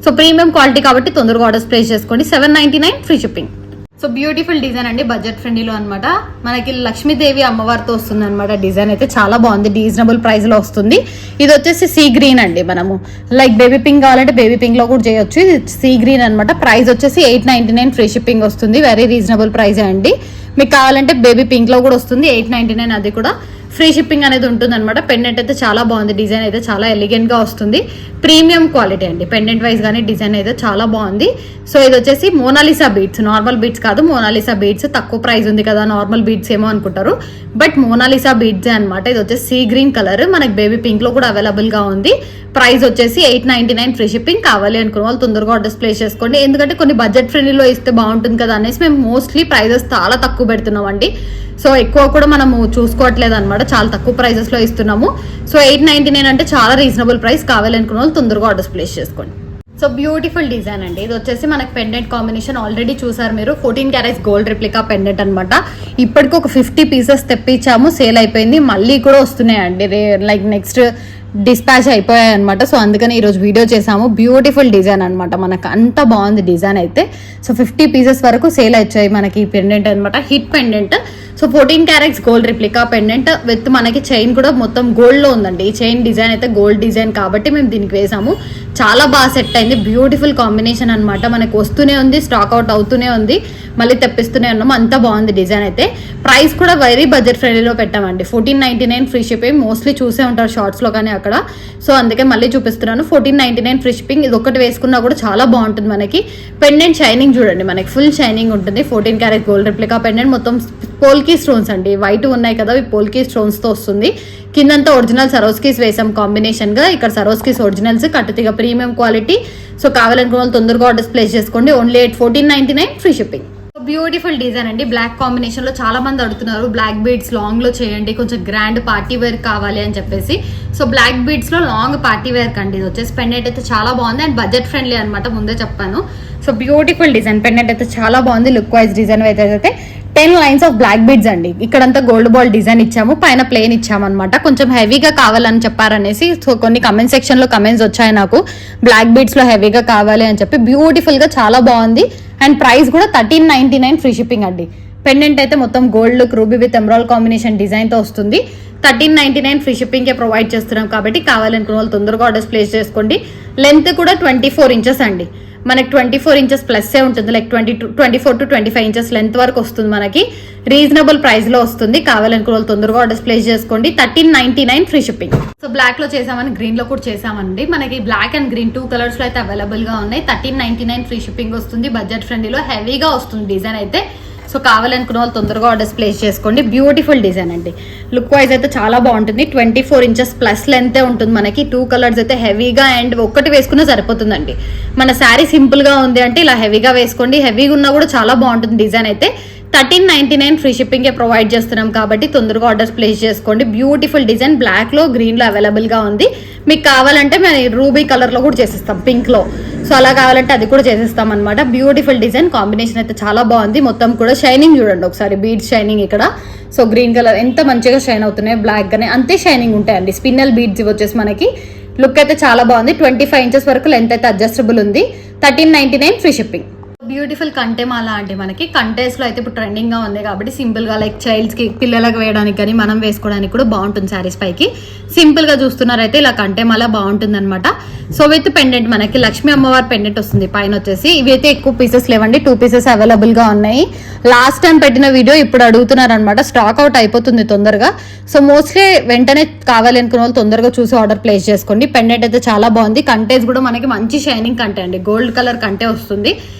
సో ప్రీమియం క్వాలిటీ కాబట్టి తొందరగా ఆర్డర్స్ ప్లేస్ చేసుకోండి. 799 free shipping. So beautiful design అండి, బడ్జెట్ ఫ్రెండ్లీలో అనమాట. మనకి లక్ష్మీదేవి అమ్మవారితో వస్తుంది అనమాట. డిజైన్ అయితే చాలా బాగుంది, రీజనబుల్ ప్రైస్ లో వస్తుంది. ఇది వచ్చేసి సీ గ్రీన్ అండి. మనము లైక్ బేబీ పింక్ కావాలంటే బేబీ పింక్ లో కూడా చేయొచ్చు. ఇది సీ గ్రీన్ అనమాట. ప్రైస్ వచ్చేసి 899 ఫ్రీ షిప్పింగ్ వస్తుంది. వెరీ రీజనబుల్ ప్రైస్ అండి. మీకు కావాలంటే బేబీ పింక్లో కూడా వస్తుంది 899 అది కూడా ఫ్రీ షిప్పింగ్ అనేది ఉంటుంది అనమాట. పెండెంట్ అయితే చాలా బాగుంది, డిజైన్ అయితే చాలా ఎలిగెంట్గా వస్తుంది, ప్రీమియం క్వాలిటీ అండి. పెండెంట్ వైజ్ కానీ డిజైన్ అయితే చాలా బాగుంది. సో ఇది వచ్చేసి మోనాలిసా బీడ్స్, నార్మల్ బీడ్స్ కాదు, మోనాలిసా బీడ్స్. తక్కువ ప్రైస్ ఉంది కదా నార్మల్ బీడ్స్ ఏమో అనుకుంటారు, బట్ మోనాలిసా బీడ్స్ అనమాట. ఇది వచ్చేసి సీ గ్రీన్ కలర్, మనకి బేబీ పింక్లో కూడా అవైలబుల్గా ఉంది. ప్రైస్ వచ్చేసి 899 ఫ్రీ షిప్పింగ్. కావాలి అనుకున్న వాళ్ళు తొందరగా ఆర్డర్స్ ప్లేస్ చేసుకోండి, ఎందుకంటే కొన్ని బడ్జెట్ ఫ్రెండ్లీలో ఇస్తే బాగుంటుంది కదా అనేసి మేము మోస్ట్లీ ప్రైజెస్ చాలా తక్కువ పెడుతున్నాం అండి. సో ఎక్కువ కూడా మనము చూసుకోవట్లేదు అనమాట, చాలా తక్కువ ప్రైజెస్లో ఇస్తున్నాము. సో 899 అంటే చాలా రీజనబుల్ ప్రైస్. కావాలి అనుకున్న వాళ్ళు తొందరగా ఆర్డర్స్ ప్లేస్ చేసుకోండి. సో బ్యూటిఫుల్ డిజైన్ అండి. ఇది వచ్చేసి మనకి పెండెంట్ కాంబినేషన్ ఆల్రెడీ చూసారు మీరు, 14 క్యారెట్స్ గోల్డ్ రిప్లికా పెండెంట్ అనమాట. ఇప్పటికి ఒక 50 పీసెస్ తెప్పించాము, సేల్ అయిపోయింది, మళ్ళీ కూడా వస్తున్నాయండి. లైక్ నెక్స్ట్ డిస్పాచ్ అయిపోయాయి అనమాట. సో అందుకని ఈరోజు వీడియో చేసాము. బ్యూటిఫుల్ డిజైన్ అనమాట, మనకు అంత బాగుంది డిజైన్ అయితే. సో 50 పీసెస్ వరకు సేల్ వచ్చాయి మనకి ఈ పెండెంట్ అనమాట, hit pendant. So 14 carats gold replica pendant with మనకి చైన్ కూడా మొత్తం గోల్డ్లో ఉందండి. ఈ చైన్ డిజైన్ అయితే గోల్డ్ డిజైన్ కాబట్టి మేము దీనికి వేసాము. చాలా బాగా సెట్ అయింది, బ్యూటిఫుల్ కాంబినేషన్ అనమాట. మనకి వస్తూనే ఉంది, స్టాక్ అవుట్ అవుతూనే ఉంది, మళ్ళీ తెప్పిస్తూనే ఉన్నాము. అంత బాగుంది డిజైన్ అయితే. ప్రైస్ కూడా వెరీ బడ్జెట్ ఫ్రెండ్లీలో పెట్టామండి, 1499 ఫ్రీ షిప్పింగ్. మోస్ట్లీ చూసే ఉంటారు షార్ట్స్లో కానీ అక్కడ, సో అందుకే మళ్ళీ చూపిస్తున్నాను. 1499 ఫ్రీ షిప్పింగ్. ఇది ఒకటి వేసుకున్నా కూడా చాలా బాగుంటుంది మనకి. పెండెంట్ షైనింగ్ చూడండి, మనకి ఫుల్ షైనింగ్ ఉంటుంది. 14 క్యారెట్ గోల్డ్ రిప్లికా పెండెంట్, మొత్తం పోల్కీ స్టోన్స్ అండి, వైట్ ఉన్నాయి కదా, పోల్కీ స్టోన్స్ తో వస్తుంది. కిందంతా ఒరిజినల్ సరోస్కీస్ వేసాం కాంబినేషన్ గా. ఇక్కడ సరోస్కీస్ ఒరిజినల్స్, కట్టుతిగా ప్రీమియం క్వాలిటీ. సో కావాలనుకున్న వాళ్ళు తొందరగా ఆర్డర్స్ ప్లేస్ చేసుకోండి. Only 1499 free shipping. Beautiful design అండి, బ్లాక్ కాంబినేషన్ లో చాలా మంది అడుగుతున్నారు బ్లాక్ బీడ్స్ లాంగ్ లో చేయండి, కొంచెం గ్రాండ్ పార్టీ వేర్ కావాలి అని చెప్పేసి. సో బ్లాక్ బీడ్స్ లో లాంగ్ పార్టీ వేర్ కండి. ఇది వచ్చేసి పెండెంట్ అయితే చాలా బాగుంది అండ్ బడ్జెట్ ఫ్రెండ్లీ అనమాట, ముందే చెప్పాను. సో బ్యూటిఫుల్ డిజైన్, పెండెంట్ అయితే చాలా బాగుంది. లుక్ వైజ్ డిజైన్ అయితే 10 లైన్స్ ఆఫ్ బ్లాక్ బీడ్స్ అండి. ఇక్కడంతా గోల్డ్ బాల్ డిజైన్ ఇచ్చాము, పైన ప్లేన్ ఇచ్చామన్నమాట. కొంచెం హెవీగా కావాలని చెప్పారనేసి సో కొన్ని కమెంట్ సెక్షన్ లో కమెంట్స్ వచ్చాయి నాకు, బ్లాక్ బీడ్స్ లో హెవీగా కావాలి అని చెప్పి. బ్యూటిఫుల్ గా చాలా బాగుంది అండ్ ప్రైస్ కూడా 1399 ఫ్రీ షిప్పింగ్ అండి. పెండెంట్ అయితే మొత్తం gold look ruby with emerald combination design తో వస్తుంది. 1399 ఫ్రీ షిప్పింగ్ కే ప్రొవైడ్ చేస్తున్నాం కాబట్టి కావాలనుకున్న వాళ్ళు తొందరగా ఆర్డర్స్ ప్లేస్ చేసుకోండి. లెంత్ కూడా 24 ఇంచెస్ అండి, మనకి 24 ఇంచెస్ ప్లస్ ఉంటుంది, లైక్ 24 to 25 ఇంచెస్ లెంత్ వరకు వస్తుంది మనకి. రీజనబుల్ ప్రైస్ లో వస్తుంది. కావాలనుకున్న వాళ్ళు తొందరగా ఆర్డర్స్ ప్లేస్ చేసుకోండి. 1399 ఫ్రీ షిప్పింగ్. సో బ్లాక్ లో చేసామని, గ్రీన్ లో కూడా చేసామండి. మనకి బ్లాక్ అండ్ గ్రీన్ 2 కలర్స్ లో అయితే అవైలబుల్ గా ఉన్నాయి. 1399 ఫ్రీ షిప్పింగ్ వస్తుంది, బడ్జెట్ ఫ్రెండ్లీలో హెవీగా వస్తుంది డిజైన్ అయితే. సో కావాలనుకున్న వాళ్ళు తొందరగా ఆర్డర్స్ ప్లేస్ చేసుకోండి. బ్యూటిఫుల్ డిజైన్ అండి, లుక్ వైజ్ అయితే చాలా బాగుంటుంది. 24 ఇంచెస్ ప్లస్ లెంత్ ఉంటుంది మనకి. 2 కలర్స్ అయితే హెవీగా అండ్ ఒక్కటి వేసుకున్నా సరిపోతుందండి. మన శారీ సింపుల్ గా ఉంది అంటే ఇలా హెవీగా వేసుకోండి, హెవీగా ఉన్నా కూడా చాలా బాగుంటుంది డిజైన్ అయితే. 1399 ఫ్రీ షిప్పింగ్ ప్రొవైడ్ చేస్తున్నాం కాబట్టి తొందరగా ఆర్డర్స్ ప్లేస్ చేసుకోండి. బ్యూటిఫుల్ డిజైన్, బ్లాక్ లో గ్రీన్ లో అవైలబుల్ గా ఉంది. మీకు కావాలంటే మేము రూబీ కలర్ లో కూడా చేసిస్తాం, పింక్ లో. సో అలా కావాలంటే అది కూడా చేసేస్తాం అనమాట. బ్యూటిఫుల్ డిజైన్, కాంబినేషన్ అయితే చాలా బాగుంది. మొత్తం కూడా షైనింగ్ చూడండి ఒకసారి, బీడ్స్ షైనింగ్ ఇక్కడ. సో గ్రీన్ కలర్ ఎంత మంచిగా షైన్ అవుతున్నాయి, బ్లాక్ గానే అంతే షైనింగ్ ఉంటాయండి. స్పిన్నల్ బీడ్స్ వచ్చేసి మనకి. లుక్ అయితే చాలా బాగుంది. 25 ఇంచెస్ వరకు లెంత్ అయితే అడ్జస్టబుల్ ఉంది. 1399 ఫ్రీ షిప్పింగ్. బ్యూటిఫుల్ కంటే మాల అంటే మనకి కంటెస్ లో అయితే ఇప్పుడు ట్రెండింగ్ గా ఉంది కాబట్టి సింపుల్ గా లైక్ చైల్డ్స్ కి, పిల్లలకు వేయడానికి కానీ మనం వేసుకోవడానికి కూడా బాగుంటుంది. శారీస్ పైకి సింపుల్ గా చూస్తున్నారైతే ఇలా కంటే మాల బాగుంటుంది అనమాట. సో విత్ పెండెంట్ మనకి లక్ష్మీ అమ్మవారి పెండెంట్ వస్తుంది పైన వచ్చేసి. ఇవి అయితే ఎక్కువ పీసెస్ లేవండి, 2 పీసెస్ అవైలబుల్ గా ఉన్నాయి. లాస్ట్ టైం పెట్టిన వీడియో ఇప్పుడు అడుగుతున్నారు అనమాట, స్టాక్ అవుట్ అయిపోతుంది తొందరగా. సో మోస్ట్లీ వెంటనే కావాలి అనుకున్న వాళ్ళు తొందరగా చూసి ఆర్డర్ ప్లేస్ చేసుకోండి. పెండెంట్ అయితే చాలా బాగుంది. కంటెస్ కూడా మనకి మంచి షైనింగ్ కంటే అండి, గోల్డ్ కలర్ కంటే వస్తుంది.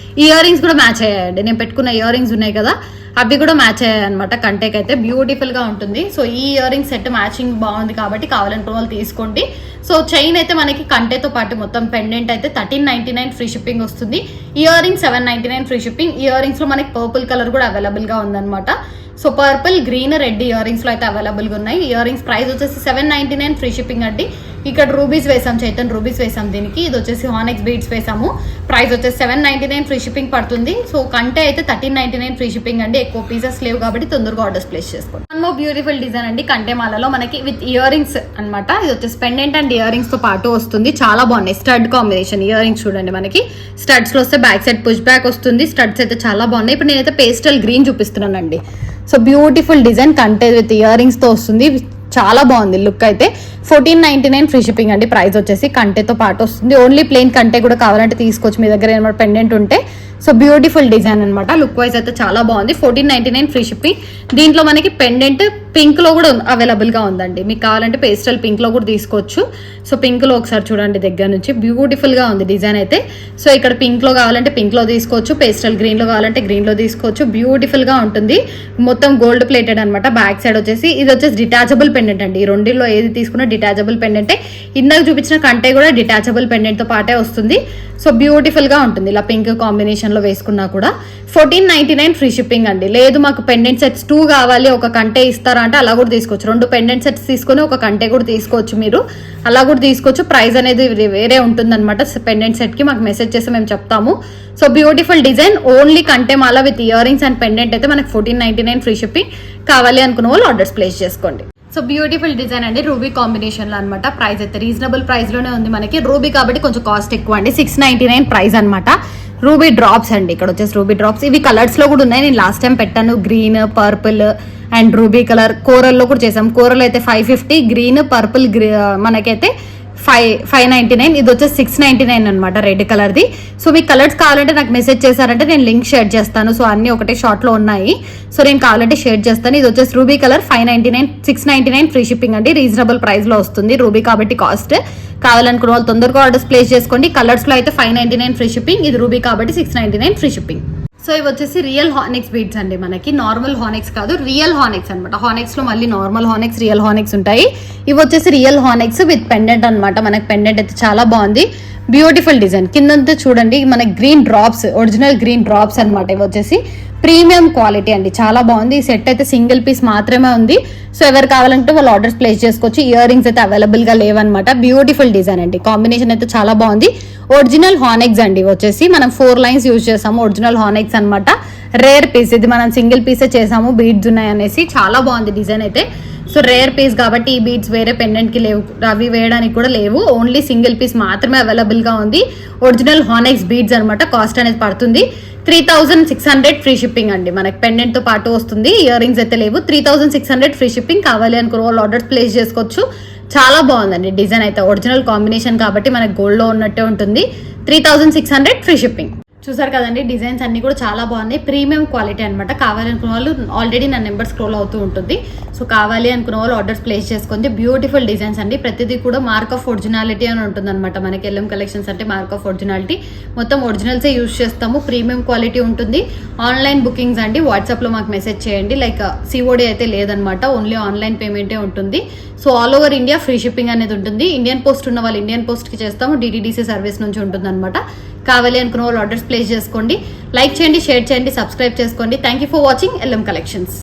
ఇయర్ రింగ్స్ కూడా మ్యాచ్ అయ్యాయండి, నేను పెట్టుకున్న ఇయర్ రింగ్స్ ఉన్నాయి కదా అవి కూడా మ్యాచ్ అయ్యాయి అనమాట. కంటెకి అయితే బ్యూటిఫుల్ గా ఉంటుంది. సో ఈ ఇయర్ రింగ్ సెట్ మ్యాచింగ్ బాగుంది కాబట్టి కావాలనుకున్న వాళ్ళు తీసుకోండి. సో చైన్ అయితే మనకి కంటెతో పాటు మొత్తం పెండెంట్ అయితే 1399 ఫ్రీ షిప్పింగ్ వస్తుంది. Ear ring 799 free shipping. Ear rings లో మనకి పర్పుల్ కలర్ కూడా అవైలబుల్ గా ఉందన్నమాట. So purple, green, red ear rings లో అయితే అవైలబుల్ గా ఉన్నాయి. ఇయర్ రింగ్స్ ప్రైస్ వచ్చేసి 799 ఫ్రీ షిప్పింగ్ అండి. ఇక్కడ రూబీస్ వేసాం, చైతన్ రూబీస్ వేసాం దీనికి. ఇది వచ్చేసి హానెక్స్ బీడ్స్ వేసాము. ప్రైస్ వచ్చేసి 799 ఫ్రీ షిప్పింగ్ పడుతుంది. సో కంటే అయితే 1399 ఫ్రీ షిప్పింగ్ అండి. ఎక్కువ పీసెస్ లేవు కాబట్టి తొందరగా ఆర్డర్స్ ప్లేస్ చేసుకోండి. వన్ మోర్ బ్యూటిఫుల్ డిజైన్ అండి, కంటే మాలలో మనకి విత్ ఇయర్ రింగ్స్ అనమాట. ఇది వచ్చేసి పెండెంట్ అండ్ ఇయర్ రింగ్స్ తో పాటు వస్తుంది. చాలా బాగున్నాయి, స్టడ్ కాంబినేషన్. ఇయర్ రింగ్స్ చూడండి మనకి స్టడ్స్ లో వస్తే బ్యాక్ సైడ్ పుష్ బ్యాక్ వస్తుంది. స్టడ్స్ అయితే చాలా బాగున్నాయి. ఇప్పుడు నేనైతే పేస్టల్ గ్రీన్ చూపిస్తున్నానండి. సో బ్యూటిఫుల్ డిజైన్, కంటే విత్ ఇయర్ రింగ్స్ తో వస్తుంది. చాలా బాగుంది లుక్ అయితే. 1499 ఫ్రీ షిప్పింగ్ అండి. ప్రైస్ వచ్చేసి కంటెతో పాటు వస్తుంది. ఓన్లీ ప్లెయిన్ కంటే కూడా కావాలంటే తీసుకోవచ్చు మీ దగ్గర ఏమైనా పెండెంట్ ఉంటే. సో బ్యూటిఫుల్ డిజైన్ అనమాట. లుక్ వైజ్ అయితే చాలా బాగుంది. 1499 ఫ్రీ షిప్పింగ్. దీంట్లో మనకి పెండెంట్ పింక్ లో కూడా అవైలబుల్ గా ఉందండి. మీకు కావాలంటే పేస్టల్ పింక్ లో కూడా తీసుకోవచ్చు. సో పింక్ లో ఒకసారి చూడండి దగ్గర నుంచి, బ్యూటిఫుల్ గా ఉంది డిజైన్ అయితే. సో ఇక్కడ పింక్ లో కావాలంటే పింక్ లో తీసుకోవచ్చు, పేస్టల్ గ్రీన్ లో కావాలంటే గ్రీన్ లో తీసుకోవచ్చు. బ్యూటిఫుల్ గా ఉంటుంది. మొత్తం గోల్డ్ ప్లేటెడ్ అనమాట. బ్యాక్ సైడ్ వచ్చేసి ఇది వచ్చేసి డిటాచబుల్ పెండెంట్ అండి. ఈ రెండిల్లో ఏది తీసుకున్నా డిటాచబుల్ పెండెంటే. ఇందాక చూపించిన కంటే కూడా డిటాచబుల్ పెండెంట్ తో పాటే వస్తుంది. సో బ్యూటిఫుల్ గా ఉంటుంది ఇలా పింక్ కాంబినేషన్ లో వేసుకున్నా కూడా. 1499 ఫ్రీ షిప్పింగ్ అండి. లేదు మాకు పెండెంట్ సెట్స్ 2 కావాలి, ఒక కంటే ఇస్తారా అంటే అలా కూడా తీసుకోవచ్చు. 2 పెండెంట్ సెట్స్ తీసుకొని ఒక కంటే కూడా తీసుకోవచ్చు. మీరు అలా కూడా తీసుకోవచ్చు. ప్రైస్ అనేది వేరే ఉంటుంది అనమాట. పెండెంట్ సెట్ కి మాకు మెసేజ్ చేసి మేము చెప్తాము. So beautiful design. ఓన్లీ కంటే మాల with earrings and pendant అయితే మనకి 1499 ఫ్రీ షిప్పింగ్. కావాలి అనుకున్న వాళ్ళు ఆర్డర్స్ ప్లేస్ చేసుకోండి. సో బ్యూటిఫుల్ డిజైన్ అండి, రూబీ కాంబినేషన్ లో అనమాట. ప్రైస్ అయితే రీజనబుల్ ప్రైస్ లోనే ఉంది మనకి. రూబీ కాబట్టి కొంచెం కాస్ట్ ఎక్కువ అండి. 699 ప్రైస్ అనమాట. రూబీ డ్రాప్స్ అండి. ఇక్కడ వచ్చేసి రూబీ డ్రాప్స్. ఇవి కలర్స్ లో కూడా ఉన్నాయి. నేను లాస్ట్ టైం పెట్టాను. Green, purple and ruby colour. Coral లో కూడా చేసాం. కోరల్ అయితే 550, గ్రీన్, పర్పుల్ మనకైతే 599. ఇది వచ్చేసి 699 అనమాట, రెడ్ కలర్ ది. సో మీకు కలర్స్ కావాలంటే నాకు మెసేజ్ చేశారంటే నేను లింక్ షేర్ చేస్తాను. సో అన్ని ఒకటే షార్ట్ లో ఉన్నాయి. సో నేను కావాలంటే షేర్ చేస్తాను. ఇది వచ్చేసి రూబీ కలర్ 599, 699 ఫ్రీ షిప్పింగ్ అండి. రీజనబుల్ ప్రైస్ లో వస్తుంది. రూబీ కాబట్టి కాస్ట్. కావాలనుకున్న వాళ్ళు తొందరగా ఆర్డర్స్ ప్లేస్ చేసుకోండి. కలర్స్ లో అయితే 599 ఫ్రీ షిప్పింగ్. ఇది రూబీ కాబట్టి 699 ఫ్రీ షిప్పింగ్. సో ఇవి వచ్చేసి రియల్ హానెక్స్ బీడ్స్ అండి. మనకి నార్మల్ హానెక్స్ కాదు, రియల్ హానెక్స్ అనమాట. హానెక్స్ లో మళ్ళీ నార్మల్ హానెక్స్, రియల్ హానెక్స్ ఉంటాయి. ఇవి వచ్చేసి రియల్ హానెక్స్ విత్ పెండెంట్ అనమాట. మనకి పెండెంట్ అయితే చాలా బాగుంది. Beautiful design. కిందంతా చూడండి మనకి green drops, original green drops అనమాట. ఇవి వచ్చేసి ప్రీమియం క్వాలిటీ అండి. చాలా బాగుంది. ఈ సెట్ అయితే సింగిల్ పీస్ మాత్రమే ఉంది. సో ఎవరు కావాలంటే వాళ్ళు ఆర్డర్స్ ప్లేస్ చేసుకోవచ్చు. ఇయర్ రింగ్స్ అయితే అవైలబుల్ గా లేవన్నమాట. బ్యూటిఫుల్ డిజైన్ అండి. కాంబినేషన్ అయితే చాలా బాగుంది. ఒరిజినల్ హానెక్స్ అండి. వచ్చేసి మనం 4 లైన్స్ యూజ్ చేసాము. ఒరిజినల్ హానెక్స్ అనమాట. రేర్ పీస్ ఇది. మనం సింగిల్ పీసే చేసాము. బీడ్స్ ఉన్నాయి అనేసి. చాలా బాగుంది డిజైన్ అయితే. సో రేర్ పీస్ కాబట్టి ఈ బీడ్స్ వేరే పెండెంట్ కి లేవు, అవి వేయడానికి కూడా లేవు. ఓన్లీ సింగిల్ పీస్ మాత్రమే అవైలబుల్ గా ఉంది. ఒరిజినల్ హానెక్స్ బీడ్స్ అనమాట. కాస్ట్ అనేది పడుతుంది 3600 ఫ్రీ షిప్పింగ్ అండి. మనకి పెండెంట్ తో పాటు వస్తుంది. ఇయర్ రింగ్స్ అయితే లేవు. 3600 ఫ్రీ షిప్పింగ్. కావాలి అనుకున్న వాళ్ళు ఆర్డర్స్ ప్లేస్ చేసుకోవచ్చు. చాలా బాగుందండి డిజైన్ అయితే. ఒరిజినల్ కాంబినేషన్ కాబట్టి మనకి గోల్డ్ లో ఉన్నట్టే ఉంటుంది. 3600 ఫ్రీ షిప్పింగ్. చూసారు కదండి, డిజైన్స్ అన్ని కూడా చాలా బాగున్నాయి. ప్రీమియం క్వాలిటీ అనమాట. కావాలనుకున్న వాళ్ళు ఆల్రెడీ నా నెంబర్ స్క్రోల్ అవుతూ ఉంటుంది. సో కావాలి అనుకున్న వాళ్ళు ఆర్డర్స్ ప్లేస్ చేసుకుంది. బ్యూటిఫుల్ డిజైన్స్ అండి. ప్రతిదీ కూడా మార్క్ ఆఫ్ ఒరిజినాలిటీ అని ఉంటుంది అనమాట. మనకి ఎల్ఎం కలెక్షన్స్ అంటే మార్క్ ఆఫ్ ఒరిజినాలిటీ. మొత్తం ఒరిజినల్సే యూజ్ చేస్తాము. ప్రీమియం క్వాలిటీ ఉంటుంది. ఆన్లైన్ బుకింగ్స్ అండి. వాట్సాప్ లో మాకు మెసేజ్ చేయండి. లైక్ సిఓడి అయితే లేదనమాట. ఓన్లీ ఆన్లైన్ పేమెంటే ఉంటుంది. So all over India free shipping అనేది ఉంటుంది. ఇండియన్ పోస్ట్ ఉన్న వాళ్ళు ఇండియన్ పోస్ట్ కి చేస్తాము. డిటిడిసి సర్వీస్ నుంచి ఉంటుంది అనమాట. కావాలి అనుకున్న వాళ్ళు ఆర్డర్స్ ప్లేస్ చేసుకోండి. లైక్ చేయండి, షేర్ చేయండి, సబ్స్క్రైబ్ చేసుకోండి. Thank you for watching LM collections.